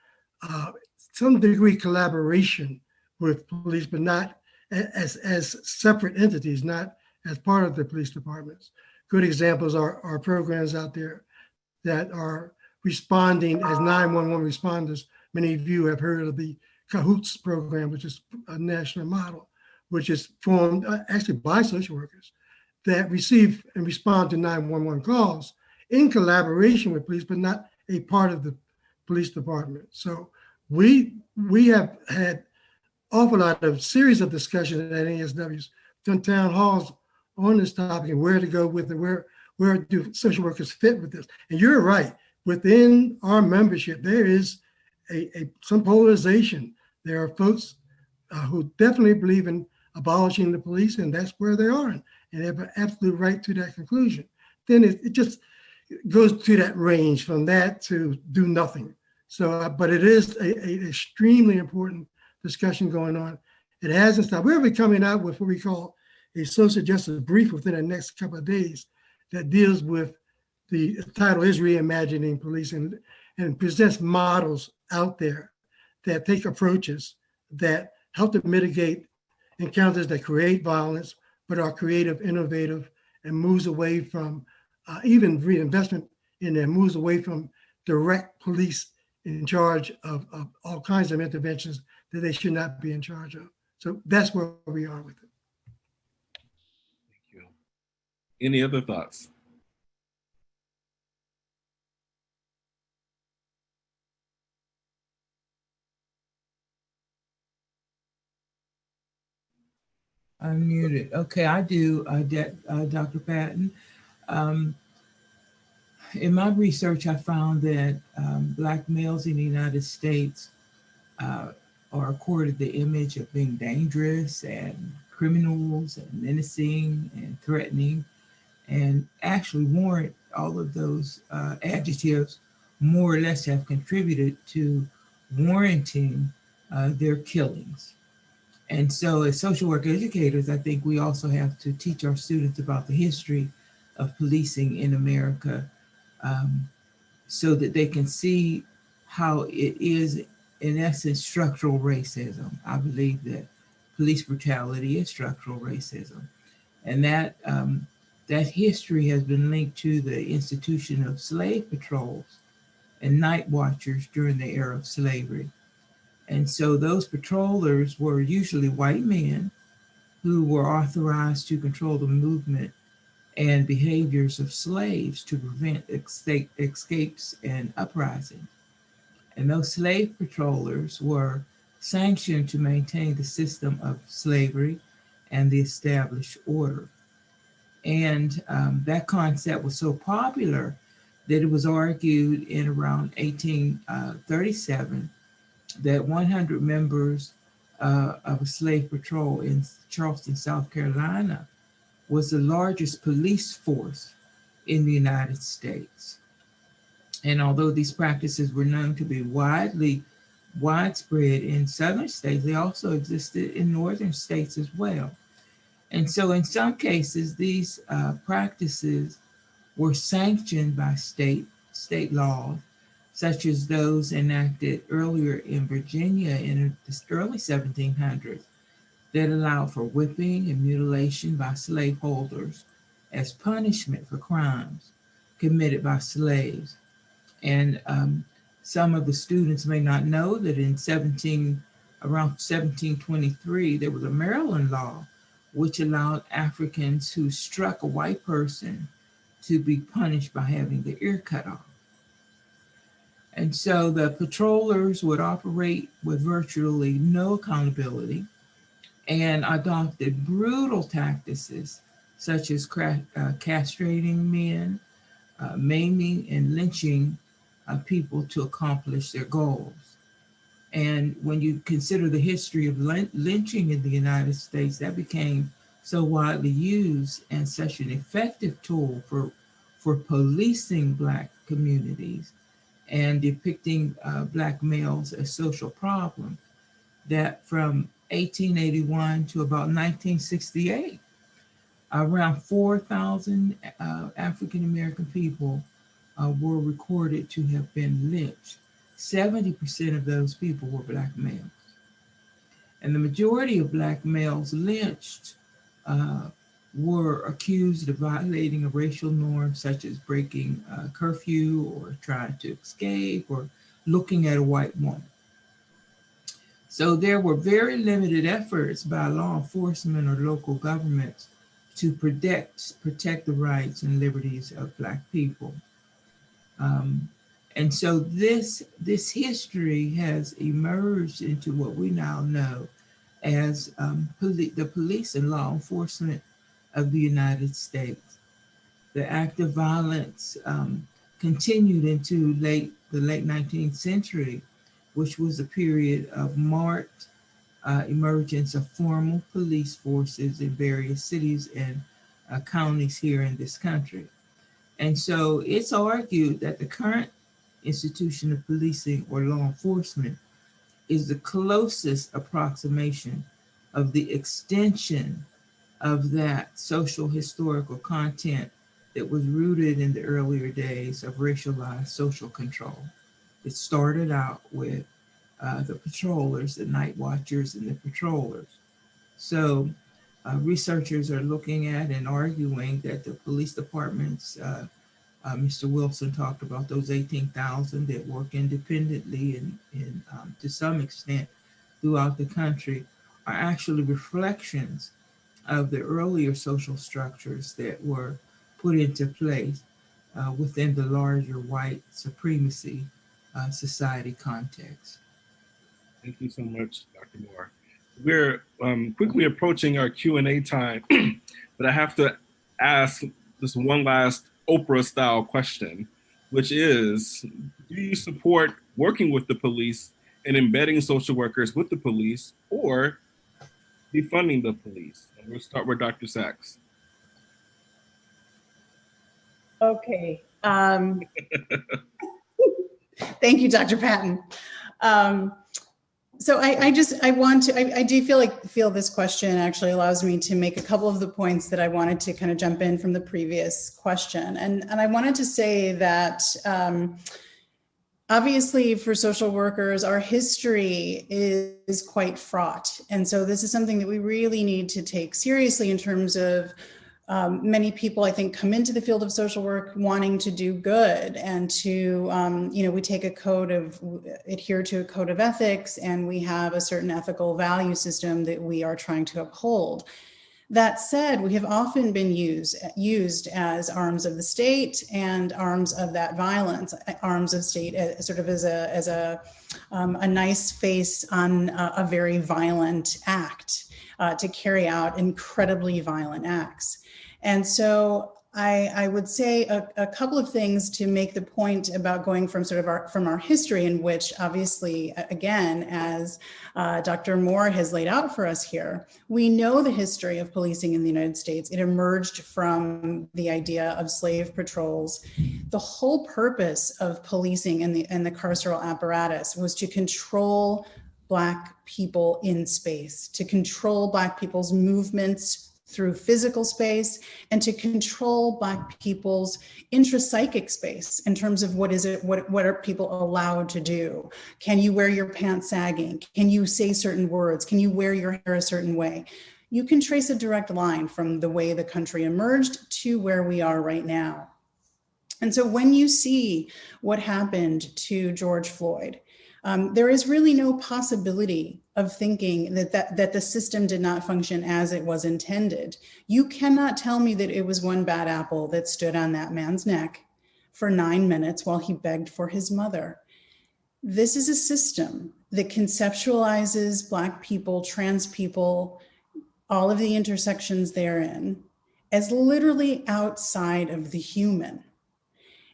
some degree collaboration with police, but not as separate entities, not as part of the police departments. Good examples are programs out there that are responding as 911 responders. Many of you have heard of the CAHOOTS program, which is a national model, which is formed actually by social workers that receive and respond to 911 calls in collaboration with police, but not a part of the police department. So we have had awful lot of series of discussions at NASW's, done town halls on this topic and where to go with it, where do social workers fit with this. And you're right, within our membership, there is some polarization. There are folks who definitely believe in abolishing the police, and that's where they are, and they have an absolute right to that conclusion. Then it just goes to that range from that to do nothing. So, but it is a extremely important discussion going on. It hasn't stopped. We'll be coming out with what we call a social justice brief within the next couple of days that deals with, the title is Reimagining Policing, and presents models out there that take approaches that help to mitigate encounters that create violence, but are creative, innovative, and moves away from even reinvestment in there, moves away from direct police in charge of all kinds of interventions that they should not be in charge of. So that's where we are with it. Thank you. Any other thoughts? Unmuted. Okay, I do, Dr. Patton. In my research, I found that Black males in the United States are accorded the image of being dangerous and criminals and menacing and threatening, and actually warrant all of those adjectives more or less have contributed to warranting their killings. And so as social work educators, I think we also have to teach our students about the history of policing in America, so that they can see how it is, in essence, structural racism. I believe that police brutality is structural racism. And that, that history has been linked to the institution of slave patrols and night watchers during the era of slavery. And so those patrollers were usually white men who were authorized to control the movement and behaviors of slaves to prevent escapes and uprising. And those slave patrollers were sanctioned to maintain the system of slavery and the established order. And that concept was so popular that it was argued in around 1837 that 100 members of a slave patrol in Charleston, South Carolina, was the largest police force in the United States. And although these practices were known to be widespread in southern states, they also existed in northern states as well. And so in some cases, these practices were sanctioned by state laws, such as those enacted earlier in Virginia in the early 1700s that allowed for whipping and mutilation by slaveholders as punishment for crimes committed by slaves. And some of the students may not know that in around 1723, there was a Maryland law which allowed Africans who struck a white person to be punished by having their ear cut off. And so the patrollers would operate with virtually no accountability and adopted brutal tactics such as castrating men, maiming and lynching people to accomplish their goals. And when you consider the history of lynching in the United States, that became so widely used and such an effective tool for policing Black communities and depicting Black males as social problems, that from 1881 to about 1968, around 4,000 African-American people were recorded to have been lynched. 70% of those people were Black males. And the majority of Black males lynched were accused of violating a racial norm, such as breaking curfew or trying to escape or looking at a white woman. So there were very limited efforts by law enforcement or local governments to protect the rights and liberties of Black people. And so this history has emerged into what we now know as the police and law enforcement of the United States. The act of violence continued into the late 19th century, which was a period of marked emergence of formal police forces in various cities and counties here in this country. And so it's argued that the current institution of policing or law enforcement is the closest approximation of the extension of that social historical content that was rooted in the earlier days of racialized social control. It started out with the patrollers, the night watchers, and the patrollers. So researchers are looking at and arguing that the police departments, Mr. Wilson talked about those 18,000 that work independently and to some extent throughout the country, are actually reflections of the earlier social structures that were put into place within the larger white supremacy society context. Thank you so much, Dr. Moore. We're quickly approaching our Q&A time, but I have to ask this one last Oprah-style question, which is, do you support working with the police and embedding social workers with the police, or defunding the police? And we'll start with Dr. Sacks. Okay. Thank you, Dr. Patton. So I do feel this question actually allows me to make a couple of the points that I wanted to kind of jump in from the previous question. And I wanted to say that obviously for social workers, our history is quite fraught. And so this is something that we really need to take seriously in terms of many people, I think, come into the field of social work wanting to do good and to, we take adhere to a code of ethics, and we have a certain ethical value system that we are trying to uphold. That said, we have often been used as arms of the state and arms of that violence, arms of state sort of as a nice face on a very violent act, to carry out incredibly violent acts. And so I would say a couple of things to make the point about going from from our history, in which obviously, again, as Dr. Moore has laid out for us here, we know the history of policing in the United States. It emerged from the idea of slave patrols. The whole purpose of policing and the carceral apparatus was to control Black people in space, to control Black people's movements through physical space, and to control Black people's intrapsychic space in terms of what are people allowed to do? Can you wear your pants sagging? Can you say certain words? Can you wear your hair a certain way? You can trace a direct line from the way the country emerged to where we are right now. And so when you see what happened to George Floyd, there is really no possibility of thinking that the system did not function as it was intended. You cannot tell me that it was one bad apple that stood on that man's neck for 9 minutes while he begged for his mother. This is a system that conceptualizes Black people, trans people, all of the intersections therein, as literally outside of the human.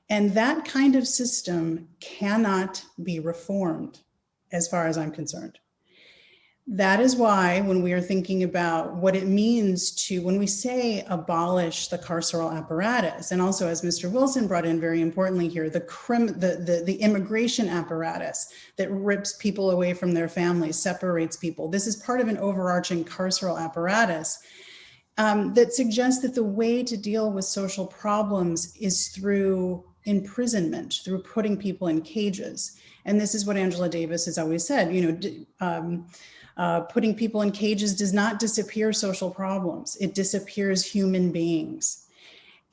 And that kind of system cannot be reformed, as far as I'm concerned. That is why when we are thinking about what it means to, when we say abolish the carceral apparatus, and also as Mr. Wilson brought in very importantly here, the immigration apparatus that rips people away from their families, separates people. This is part of an overarching carceral apparatus that suggests that the way to deal with social problems is through imprisonment, through putting people in cages. And this is what Angela Davis has always said, putting people in cages does not disappear social problems. It disappears human beings.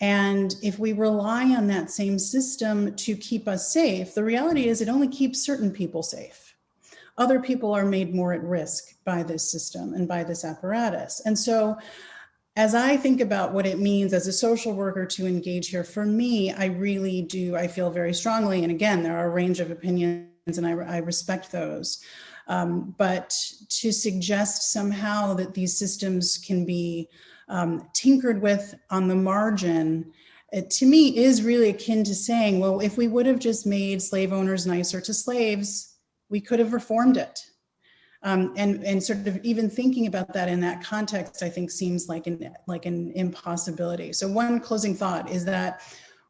And if we rely on that same system to keep us safe, the reality is it only keeps certain people safe. Other people are made more at risk by this system and by this apparatus. And so as I think about what it means as a social worker to engage here, for me, I feel very strongly, and again, there are a range of opinions and I respect those, but to suggest somehow that these systems can be tinkered with on the margin, it, to me, is really akin to saying, well, if we would have just made slave owners nicer to slaves, we could have reformed it. And sort of even thinking about that in that context, I think seems like an impossibility. So one closing thought is that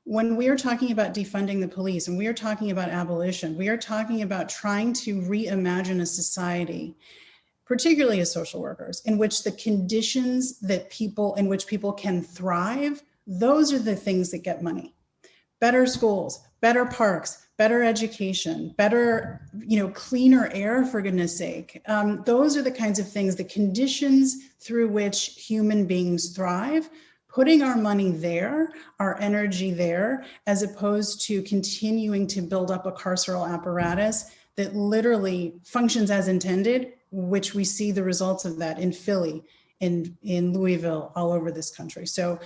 when we are talking about defunding the police and we are talking about abolition, we are talking about trying to reimagine a society, particularly as social workers, in which the conditions in which people can thrive, those are the things that get money. Better schools, better parks, better education, better, cleaner air, for goodness sake. Those are the kinds of things, the conditions through which human beings thrive, putting our money there, our energy there, as opposed to continuing to build up a carceral apparatus that literally functions as intended, which we see the results of that in Philly, in Louisville, all over this country. So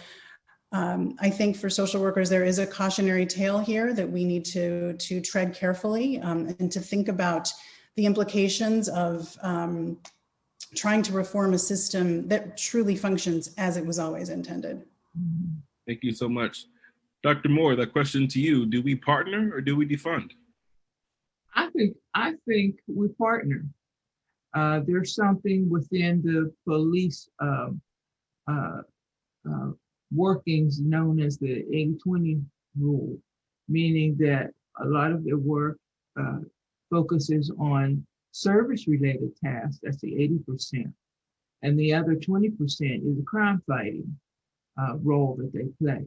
I think for social workers, there is a cautionary tale here that we need to tread carefully and to think about the implications of trying to reform a system that truly functions as it was always intended. Thank you so much. Dr. Moore, that question to you, do we partner or do we defund? I think we partner. There's something within the police workings known as the 80-20 rule, meaning that a lot of their work focuses on service-related tasks, that's the 80%, and the other 20% is the crime fighting role that they play.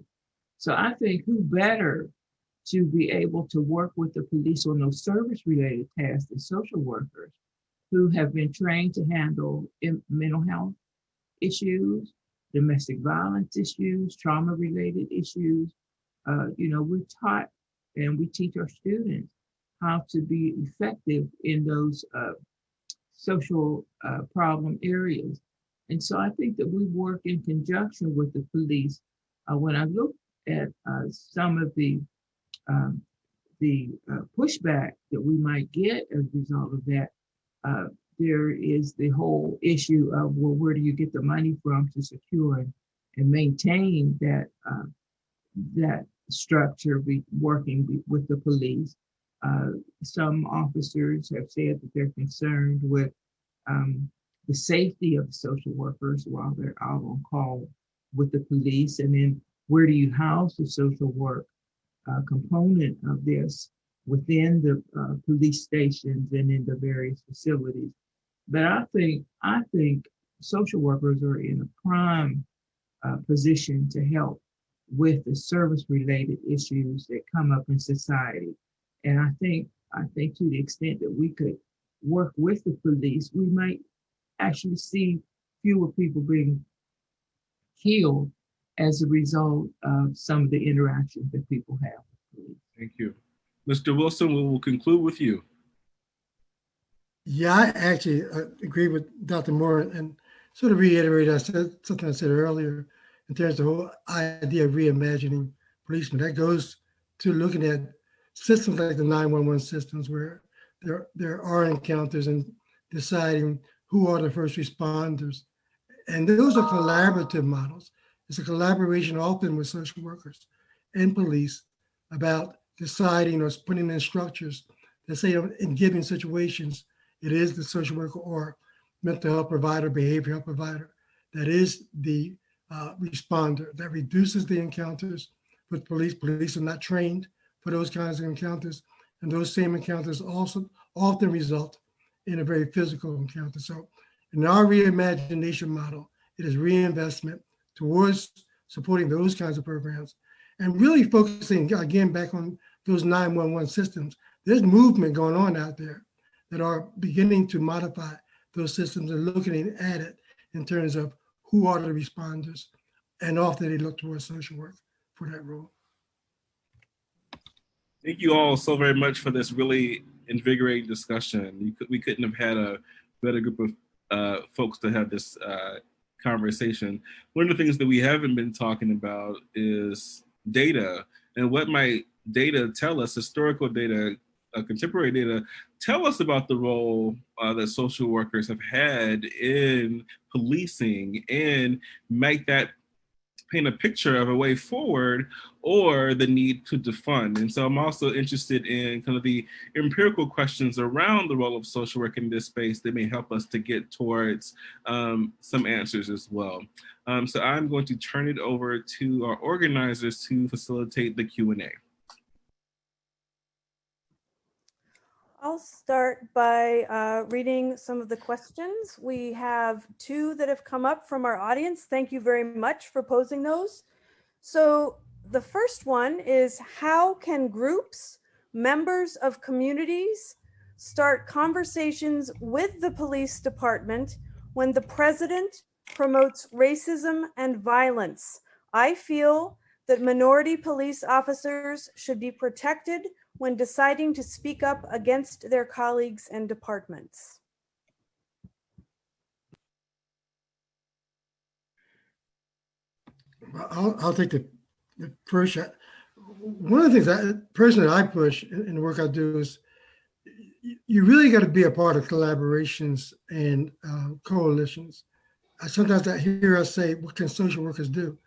So I think who better to be able to work with the police on those service-related tasks than social workers who have been trained to handle mental health issues, domestic violence issues, trauma-related issues. We're taught and we teach our students how to be effective in those social problem areas. And so I think that we work in conjunction with the police. When I look at some of the pushback that we might get as a result of that, there is the whole issue of, well, where do you get the money from to secure and maintain that structure working with the police? Some officers have said that they're concerned with the safety of the social workers while they're out on call with the police. And then where do you house the social work component of this within the police stations and in the various facilities? But I think social workers are in a prime position to help with the service-related issues that come up in society. And I think to the extent that we could work with the police, we might actually see fewer people being killed as a result of some of the interactions that people have with police. Thank you. Mr. Wilson, we will conclude with you. Yeah, I actually agree with Dr. Moore and sort of reiterate something I said earlier in terms of the whole idea of reimagining policemen. That goes to looking at systems like the 911 systems where there are encounters and deciding who are the first responders. And those are collaborative models. It's a collaboration often with social workers and police about deciding or putting in structures that say in given situations, it is the social worker or mental health provider, behavioral health provider that is the responder, that reduces the encounters with police. Police are not trained for those kinds of encounters. And those same encounters also often result in a very physical encounter. So in our reimagination model, it is reinvestment towards supporting those kinds of programs and really focusing again back on those 911 systems. There's movement going on out there that are beginning to modify those systems and looking at it in terms of who are the responders, and often they look towards social work for that role. Thank you all so very much for this really invigorating discussion. We couldn't have had a better group of folks to have this conversation. One of the things that we haven't been talking about is data, and what might data tell us, historical data, contemporary data, tell us about the role that social workers have had in policing, and might that paint a picture of a way forward or the need to defund. And so I'm also interested in kind of the empirical questions around the role of social work in this space that may help us to get towards some answers as well. So I'm going to turn it over to our organizers to facilitate the Q&A. I'll start by reading some of the questions. We have two that have come up from our audience. Thank you very much for posing those. So the first one is, how can groups, members of communities, start conversations with the police department when the president promotes racism and violence? I feel that minority police officers should be protected when deciding to speak up against their colleagues and departments. I'll take the first shot. One of the things personally I push in the work I do is you really got to be a part of collaborations and coalitions. Sometimes I hear us say, what can social workers do?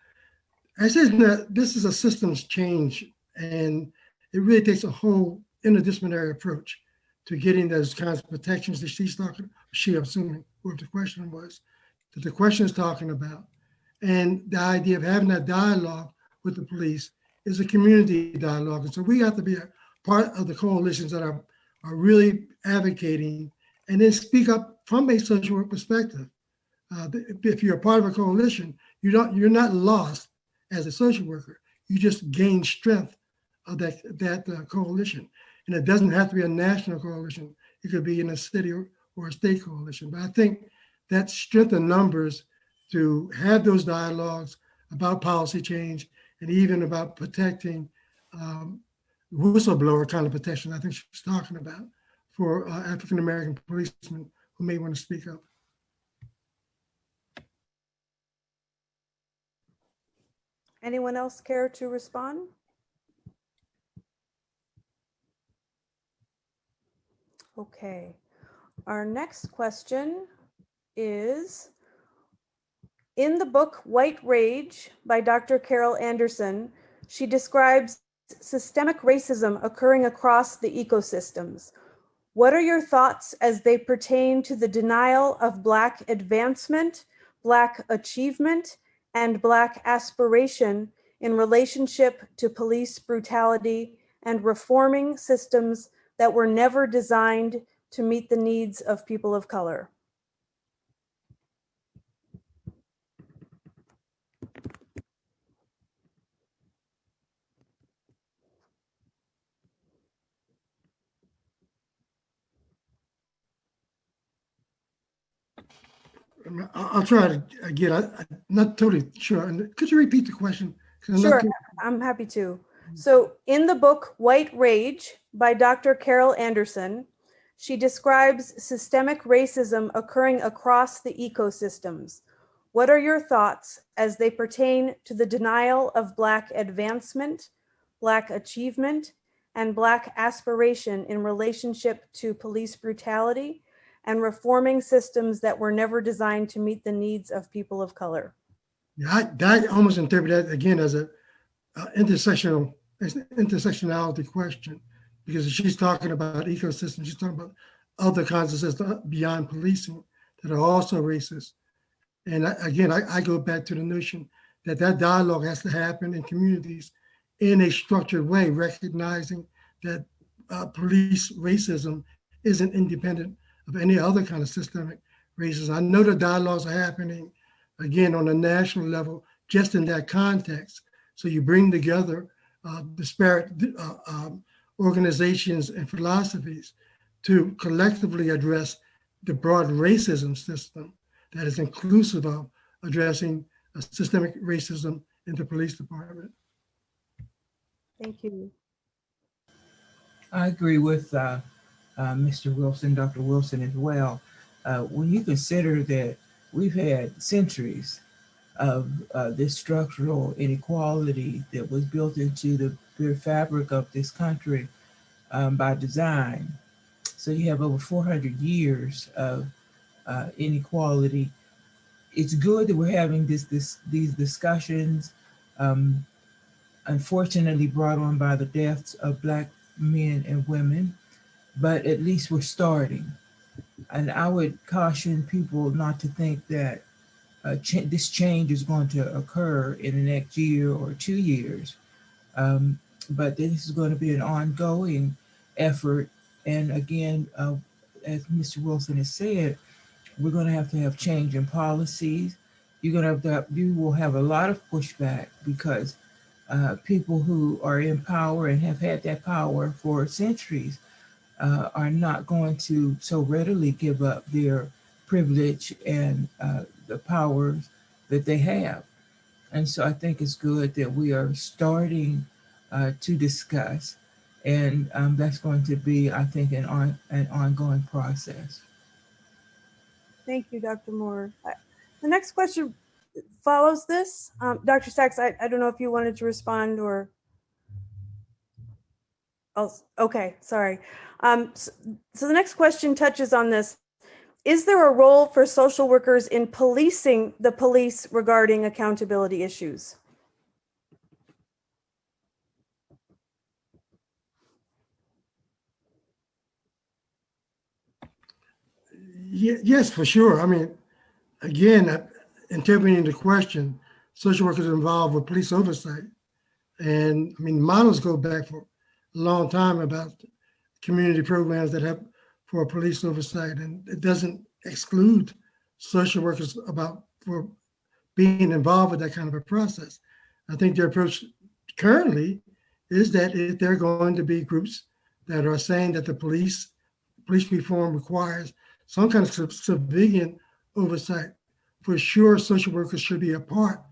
I say that this is a systems change, and it really takes a whole interdisciplinary approach to getting those kinds of protections that she's talking, I'm assuming what the question was, that the question is talking about. And the idea of having that dialogue with the police is a community dialogue. And so we have to be a part of the coalitions that are really advocating and then speak up from a social work perspective. If you're a part of a coalition, you're not lost as a social worker. You just gain strength of that coalition. And it doesn't have to be a national coalition. It could be in a city or a state coalition. But I think that strength in numbers to have those dialogues about policy change and even about protecting whistleblower kind of protection, I think she's talking about for African-American policemen who may want to speak up. Anyone else care to respond? Okay, our next question is, in the book White Rage by Dr. Carol Anderson, she describes systemic racism occurring across the ecosystems. What are your thoughts as they pertain to the denial of Black advancement, Black achievement, and Black aspiration in relationship to police brutality and reforming systems that were never designed to meet the needs of people of color? I'll try to again. I'm not totally sure. Could you repeat the question? Sure, I'm happy to. So in the book White Rage by Dr. Carol Anderson, she describes systemic racism occurring across the ecosystems. What are your thoughts as they pertain to the denial of Black advancement, Black achievement, and Black aspiration in relationship to police brutality and reforming systems that were never designed to meet the needs of people of color? Yeah, I almost interpret that again as a intersectionality question, because she's talking about ecosystems, she's talking about other kinds of systems beyond policing that are also racist. And I go back to the notion that dialogue has to happen in communities in a structured way, recognizing that police racism isn't independent of any other kind of systemic racism. I know the dialogues are happening, again, on a national level, just in that context. So you bring together disparate organizations and philosophies to collectively address the broad racism system that is inclusive of addressing systemic racism in the police department. Thank you. I agree with Mr. Wilson, Dr. Wilson as well. When you consider that we've had centuries of this structural inequality that was built into the very fabric of this country by design. So you have over 400 years of inequality. It's good that we're having these discussions, unfortunately brought on by the deaths of Black men and women, but at least we're starting. And I would caution people not to think that this change is going to occur in the next year or 2 years. But this is going to be an ongoing effort. And again, as Mr. Wilson has said, we're going to have change in policies. You will have a lot of pushback because people who are in power and have had that power for centuries are not going to so readily give up their privilege and the powers that they have. And so I think it's good that we are starting to discuss, and that's going to be, I think, an ongoing process. Thank you, Dr. Moore. The next question follows this. Dr. Sacks, I don't know if you wanted to respond or. Oh, okay, sorry. So the next question touches on this. Is there a role for social workers in policing the police regarding accountability issues? Yes, for sure. I mean, again, interpreting the question, social workers are involved with police oversight. And I mean, models go back for a long time about community programs that have for police oversight, and it doesn't exclude social workers for being involved with that kind of a process. I think their approach currently is that if there are going to be groups that are saying that the police reform requires some kind of civilian oversight, for sure social workers should be a part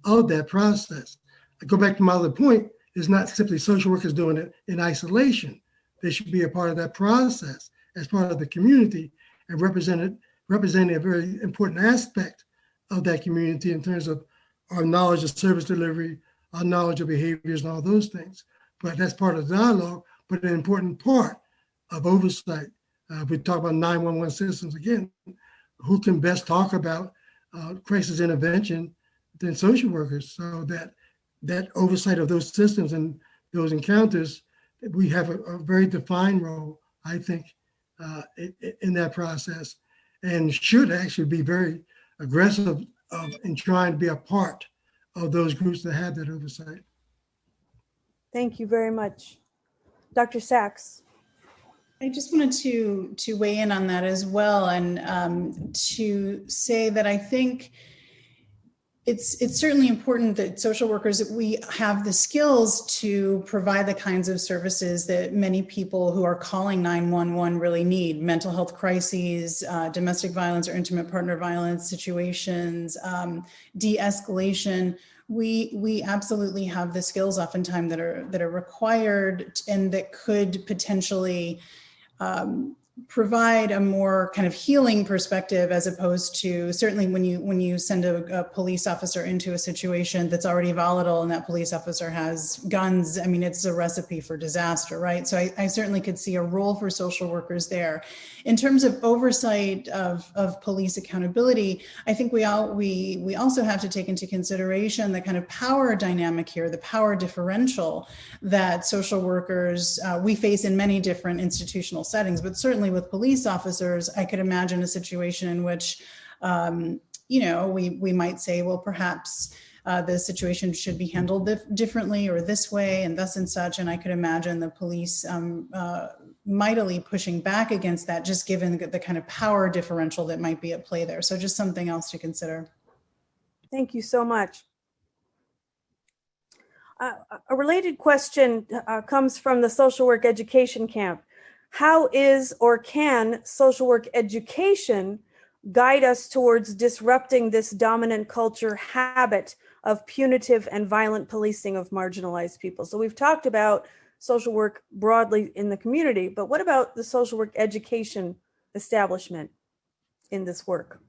of that process. I go back to my other point, it's not simply social workers doing it in isolation. They should be a part of that process as part of the community and representing a very important aspect of that community in terms of our knowledge of service delivery, our knowledge of behaviors and all those things. But that's part of the dialogue, but an important part of oversight. We talk about 911 systems again, who can best talk about crisis intervention than social workers, so that oversight of those systems and those encounters, we have a very defined role, I think, in that process, and should actually be very aggressive in trying to be a part of those groups that have that oversight. Thank you very much. Dr. Sacks. I just wanted to weigh in on that as well, and to say that I think it's certainly important that social workers, we have the skills to provide the kinds of services that many people who are calling 911 really need: mental health crises, domestic violence or intimate partner violence situations, de-escalation. We absolutely have the skills oftentimes that are required and that could potentially provide a more kind of healing perspective, as opposed to, certainly when you send a police officer into a situation that's already volatile and that police officer has guns, I mean, it's a recipe for disaster, right? So I certainly could see a role for social workers there. In terms of oversight of police accountability, I think we also have to take into consideration the kind of power dynamic here, the power differential that social workers, we face in many different institutional settings, but certainly with police officers, I could imagine a situation in which, we might say, well, perhaps the situation should be handled differently or this way and thus and such. And I could imagine the police mightily pushing back against that, just given the kind of power differential that might be at play there. So just something else to consider. Thank you so much. A related question comes from the social work education camp. How is or can social work education guide us towards disrupting this dominant culture habit of punitive and violent policing of marginalized people? So we've talked about social work broadly in the community, but what about the social work education establishment in this work?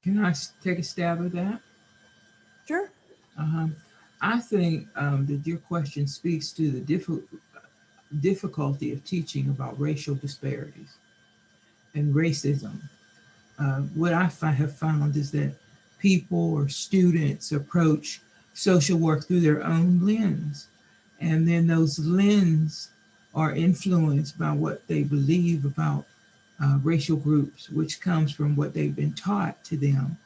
Can I take a stab at that? Sure. I think that your question speaks to the difficulty of teaching about racial disparities and racism. What I have found is that people or students approach social work through their own lens, and then those lenses are influenced by what they believe about racial groups, which comes from what they've been taught to them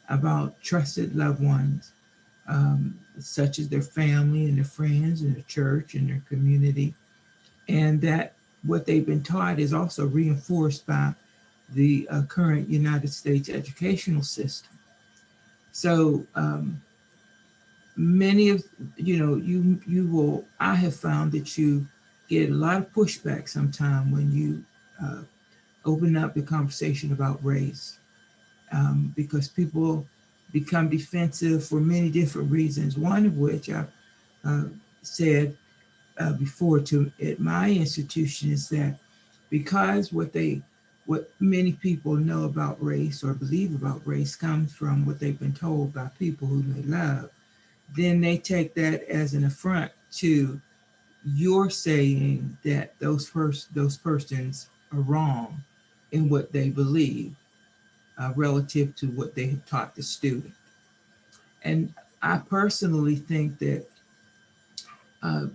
about trusted loved ones, such as their family and their friends and their church and their community. And that what they've been taught is also reinforced by the current United States educational system. So many of, I have found that you get a lot of pushback sometime when you open up the conversation about race, because people become defensive for many different reasons, one of which I've said before at my institution is that because what many people know about race or believe about race comes from what they've been told by people who they love, then they take that as an affront to you're saying that those persons are wrong in what they believe relative to what they have taught the student. And I personally think that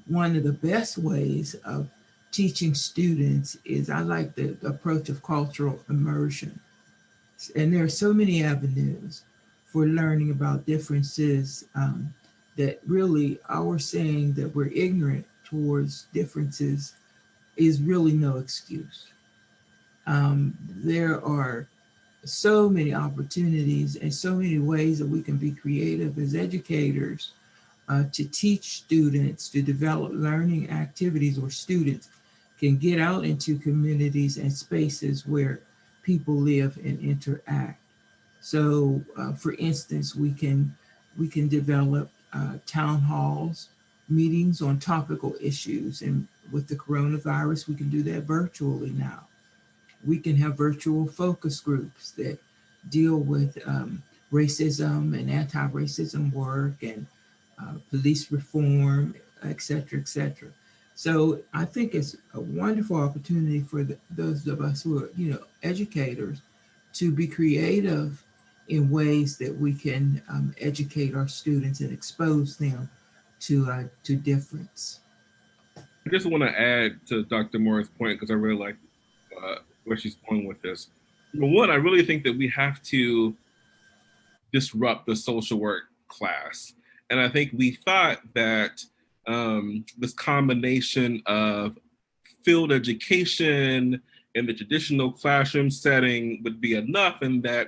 one of the best ways of teaching students is I like the approach of cultural immersion. And there are so many avenues for learning about differences that really our saying that we're ignorant towards differences is really no excuse. There are so many opportunities and so many ways that we can be creative as educators to teach students to develop learning activities, or students can get out into communities and spaces where people live and interact. So for instance, we can develop town halls, meetings on topical issues. And with the coronavirus, we can do that virtually now. We can have virtual focus groups that deal with racism and anti-racism work and police reform, et cetera, et cetera. So I think it's a wonderful opportunity for those of us who are, educators to be creative in ways that we can educate our students and expose them to difference. I just want to add to Dr. Moore's point, because I really like where she's going with this. Number one, I really think that we have to disrupt the social work class. And I think we thought that this combination of field education in the traditional classroom setting would be enough, and that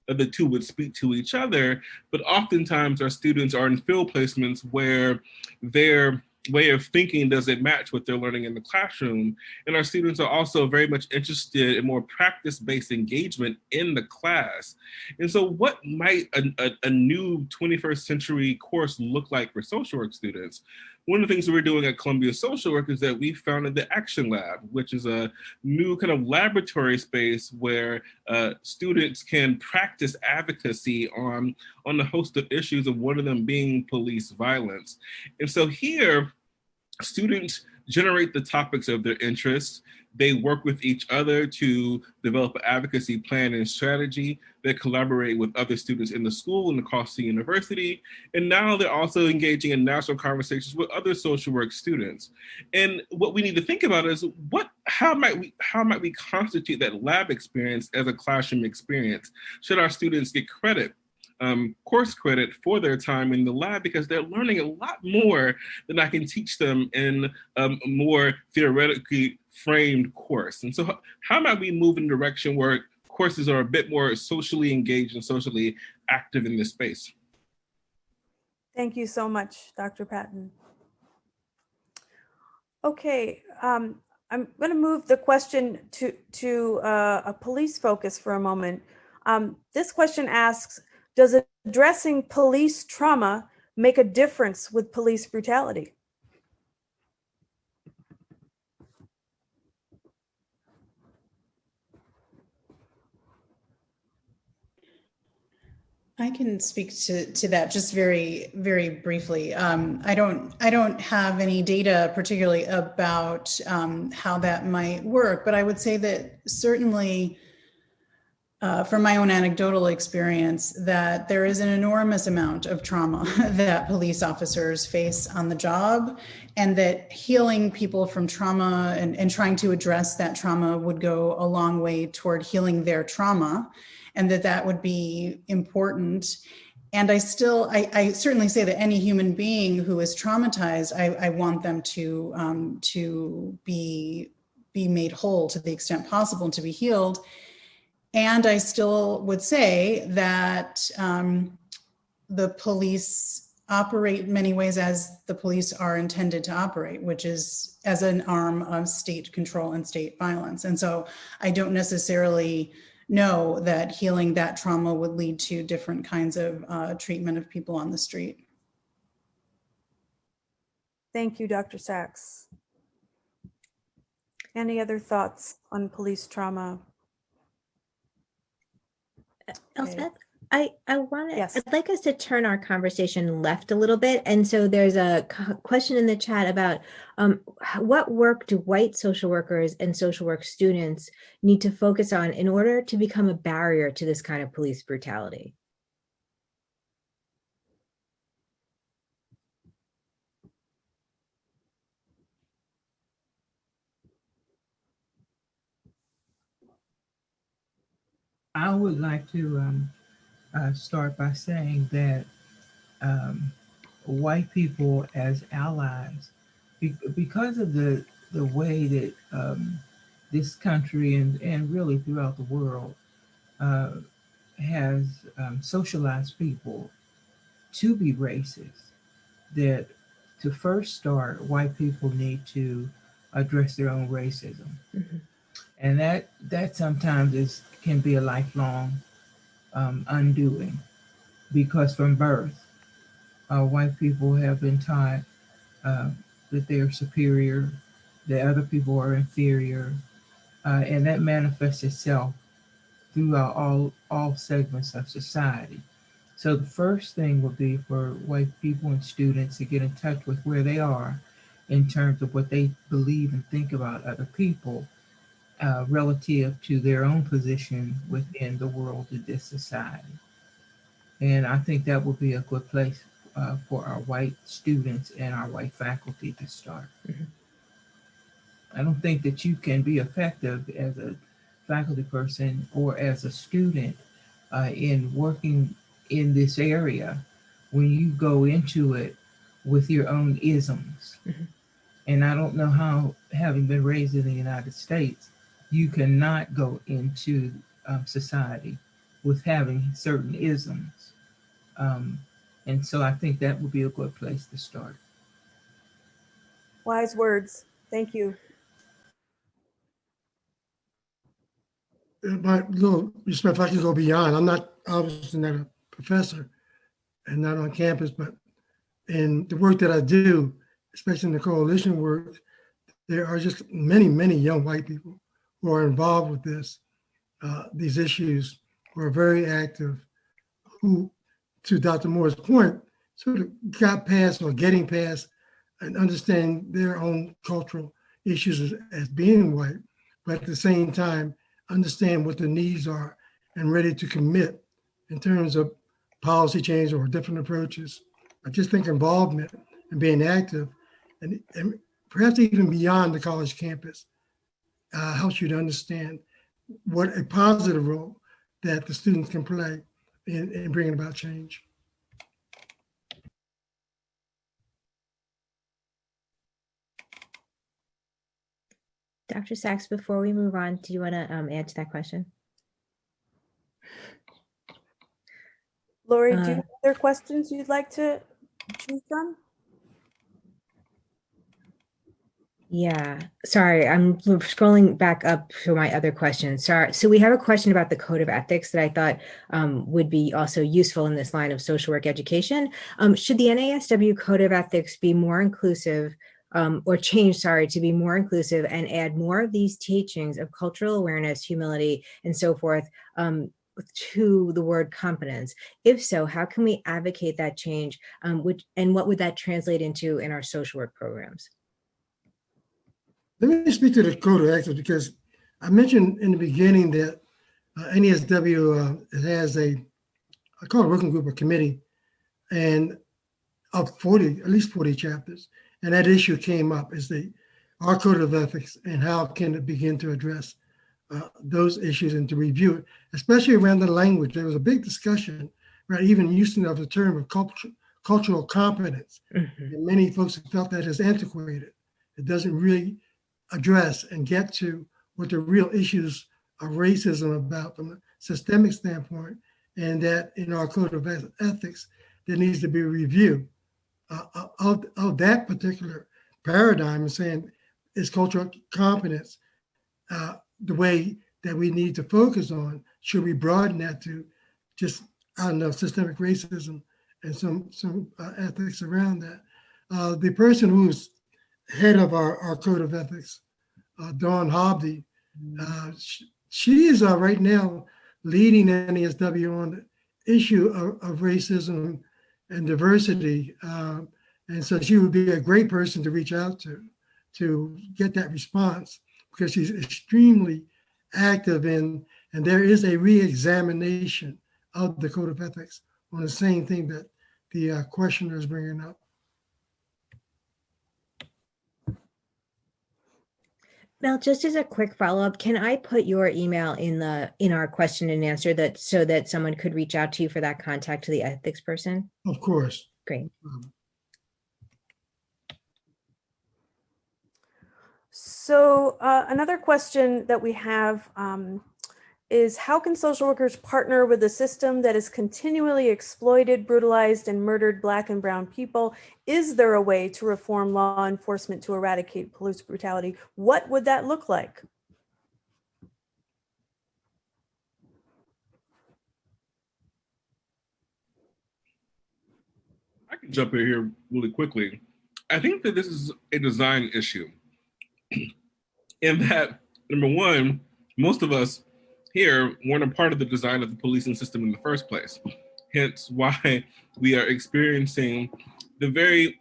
the two would speak to each other. But oftentimes our students are in field placements where their way of thinking doesn't match what they're learning in the classroom. And our students are also very much interested in more practice-based engagement in the class. And so what might a new 21st century course look like for social work students? One of the things that we're doing at Columbia Social Work is that we founded the Action Lab, which is a new kind of laboratory space where students can practice advocacy on a host of issues, and one of them being police violence. And so here, students generate the topics of their interests. They work with each other to develop an advocacy plan and strategy. They collaborate with other students in the school and across the university. And now they're also engaging in national conversations with other social work students. And what we need to think about is how might we constitute that lab experience as a classroom experience? Should our students get credit? Course credit for their time in the lab, because they're learning a lot more than I can teach them in a more theoretically framed course. And so how might we move in a direction where courses are a bit more socially engaged and socially active in this space? Thank you so much, Dr. Patton. Okay, I'm going to move the question to a police focus for a moment. This question asks, does addressing police trauma make a difference with police brutality? I can speak to that just very, very briefly. I don't have any data particularly about how that might work, but I would say that certainly from my own anecdotal experience, that there is an enormous amount of trauma that police officers face on the job, and that healing people from trauma and trying to address that trauma would go a long way toward healing their trauma, and that would be important. And I certainly say that any human being who is traumatized, I want them to be made whole to the extent possible and to be healed. And I still would say that the police operate in many ways as the police are intended to operate, which is as an arm of state control and state violence. And so I don't necessarily know that healing that trauma would lead to different kinds of treatment of people on the street. Thank you, Dr. Sacks. Any other thoughts on police trauma? Elspeth? I want to, Yes. I'd like us to turn our conversation left a little bit. And so there's a question in the chat about what work do white social workers and social work students need to focus on in order to become a barrier to this kind of police brutality? I would like to start by saying that white people as allies, because of the way that this country and really throughout the world has socialized people to be racist, that to first start, white people need to address their own racism. Mm-hmm. And that sometimes can be a lifelong undoing, because from birth, white people have been taught that they are superior, that other people are inferior, and that manifests itself throughout all segments of society. So the first thing would be for white people and students to get in touch with where they are in terms of what they believe and think about other people relative to their own position within the world of this society. And I think that would be a good place for our white students and our white faculty to start. Mm-hmm. I don't think that you can be effective as a faculty person or as a student in working in this area when you go into it with your own isms. Mm-hmm. And I don't know how, having been raised in the United States, you cannot go into society with having certain isms. And so I think that would be a good place to start. Wise words. Thank you. My little respect, if I could go beyond, I'm not obviously not a professor and not on campus, but in the work that I do, especially in the coalition work, there are just many, many young white people who are involved with these issues, who are very active, who, to Dr. Moore's point, sort of got past or getting past and understanding their own cultural issues as being white, but at the same time, understand what the needs are and ready to commit in terms of policy change or different approaches. I just think involvement and being active and perhaps even beyond the college campus helps you to understand what a positive role that the students can play in bringing about change. Dr. Sacks, before we move on, do you want to add to that question? Lori, do you have other questions you'd like to choose from? Yeah, sorry, I'm scrolling back up to my other questions. Sorry. So we have a question about the code of ethics that I thought would be also useful in this line of social work education. Should the NASW code of ethics be more inclusive or change, sorry, to be more inclusive and add more of these teachings of cultural awareness, humility, and so forth to the word competence? If so, how can we advocate that change? And what would that translate into in our social work programs? Let me speak to the code of ethics because I mentioned in the beginning that NASW has I call it a working group or committee, and of 40, at least 40 chapters. And that issue came up is our code of ethics and how can it begin to address those issues and to review it, especially around the language. There was a big discussion around even using of the term of cultural competence. Mm-hmm. And many folks have felt that is antiquated. It doesn't really address and get to what the real issues of racism about from a systemic standpoint, and that in our code of ethics, there needs to be a review of that particular paradigm and saying is cultural competence the way that we need to focus on? Should we broaden that to just, I don't know, systemic racism and some ethics around that? The person who's head of our code of ethics, Dawn Hobby, she is right now leading NASW on issue of racism and diversity. And so she would be a great person to reach out to get that response, because she's extremely active in, and there is a re-examination of the Code of Ethics on the same thing that the questioner is bringing up. Mel, just as a quick follow-up, can I put your email in our question and answer so that someone could reach out to you for that contact to the ethics person? Of course. Great. So another question that we have is, how can social workers partner with a system that has continually exploited, brutalized, and murdered Black and Brown people? Is there a way to reform law enforcement to eradicate police brutality? What would that look like? I can jump in here really quickly. I think that this is a design issue. In that, number one, most of us here weren't a part of the design of the policing system in the first place. Hence why we are experiencing the very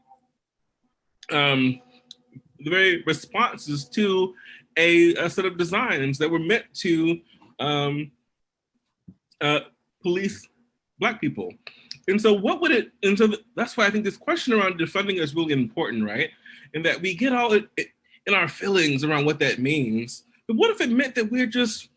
responses to a set of designs that were meant to police Black people. And so that's why I think this question around defunding is really important, right? And that we get all in our feelings around what that means. But what if it meant that we're just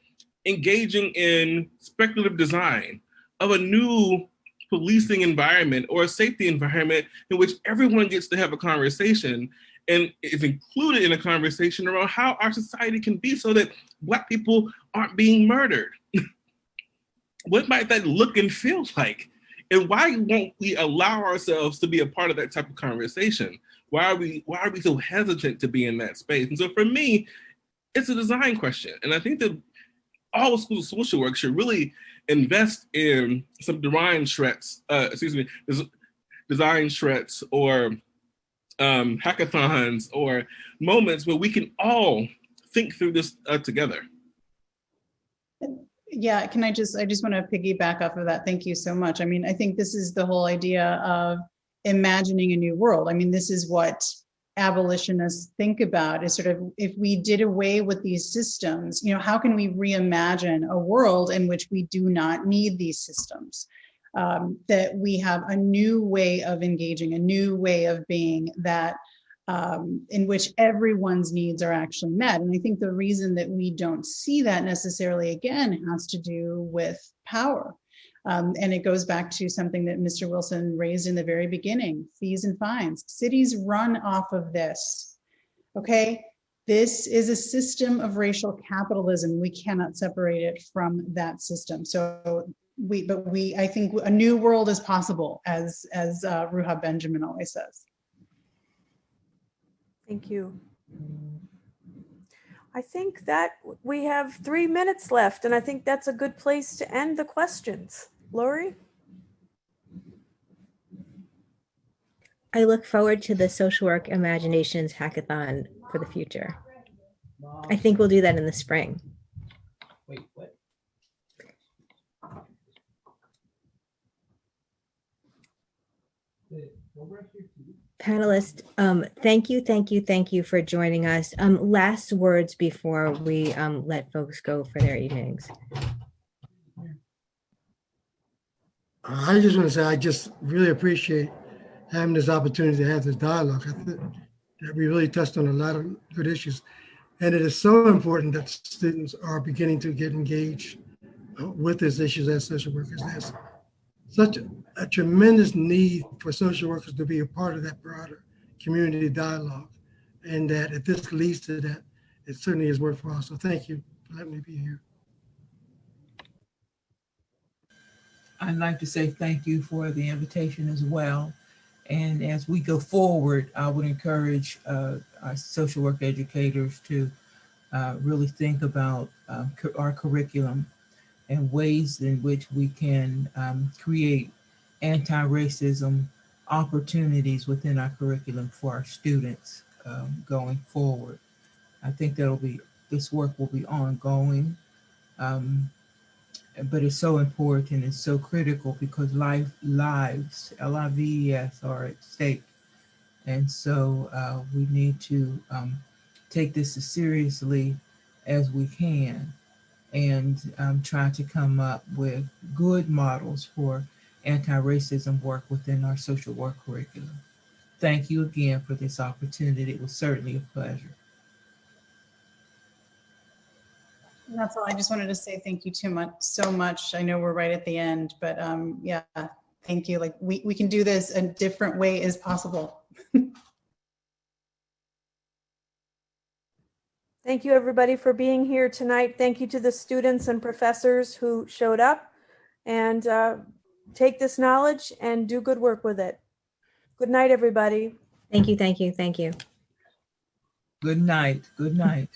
engaging in speculative design of a new policing environment or a safety environment in which everyone gets to have a conversation and is included in a conversation around how our society can be so that Black people aren't being murdered? What might that look and feel like? And why won't we allow ourselves to be a part of that type of conversation? Why are we so hesitant to be in that space? And so for me, it's a design question. And I think that all schools of social work should really invest in some design shreds or hackathons or moments where we can all think through this together. Yeah, I just want to piggyback off of that. Thank you so much. I mean, I think this is the whole idea of imagining a new world. I mean, this is what abolitionists think about, is sort of, if we did away with these systems, how can we reimagine a world in which we do not need these systems? That we have a new way of engaging, a new way of being that in which everyone's needs are actually met. And I think the reason that we don't see that necessarily, again, has to do with power. And it goes back to something that Mr. Wilson raised in the very beginning: fees and fines. Cities run off of this, okay? This is a system of racial capitalism. We cannot separate it from that system. So I think a new world is possible, as Ruha Benjamin always says. Thank you. I think that we have 3 minutes left, and I think that's a good place to end the questions. Lori? I look forward to the Social Work Imaginations Hackathon for the future. I think we'll do that in the spring. Wait, what? Panelists, thank you for joining us. Last words before we let folks go for their evenings. I just want to say I just really appreciate having this opportunity to have this dialogue. I think that we really touched on a lot of good issues. And it is so important that students are beginning to get engaged with these issues as social workers. There's such a tremendous need for social workers to be a part of that broader community dialogue. And that if this leads to that, it certainly is worthwhile. So thank you for letting me be here. I'd like to say thank you for the invitation as well. And as we go forward, I would encourage our social work educators to really think about our curriculum and ways in which we can create anti-racism opportunities within our curriculum for our students going forward. I think this work will be ongoing. but it's so important and so critical because lives, lives are at stake. And so we need to take this as seriously as we can and try to come up with good models for anti-racism work within our social work curriculum. Thank you again for this opportunity. It was certainly a pleasure. And that's all. I just wanted to say thank you so much. I know we're right at the end, but yeah, thank you. Like we can do this a different way is possible. Thank you, everybody, for being here tonight. Thank you to the students and professors who showed up, and take this knowledge and do good work with it. Good night, everybody. Thank you, thank you, thank you. Good night. Good night.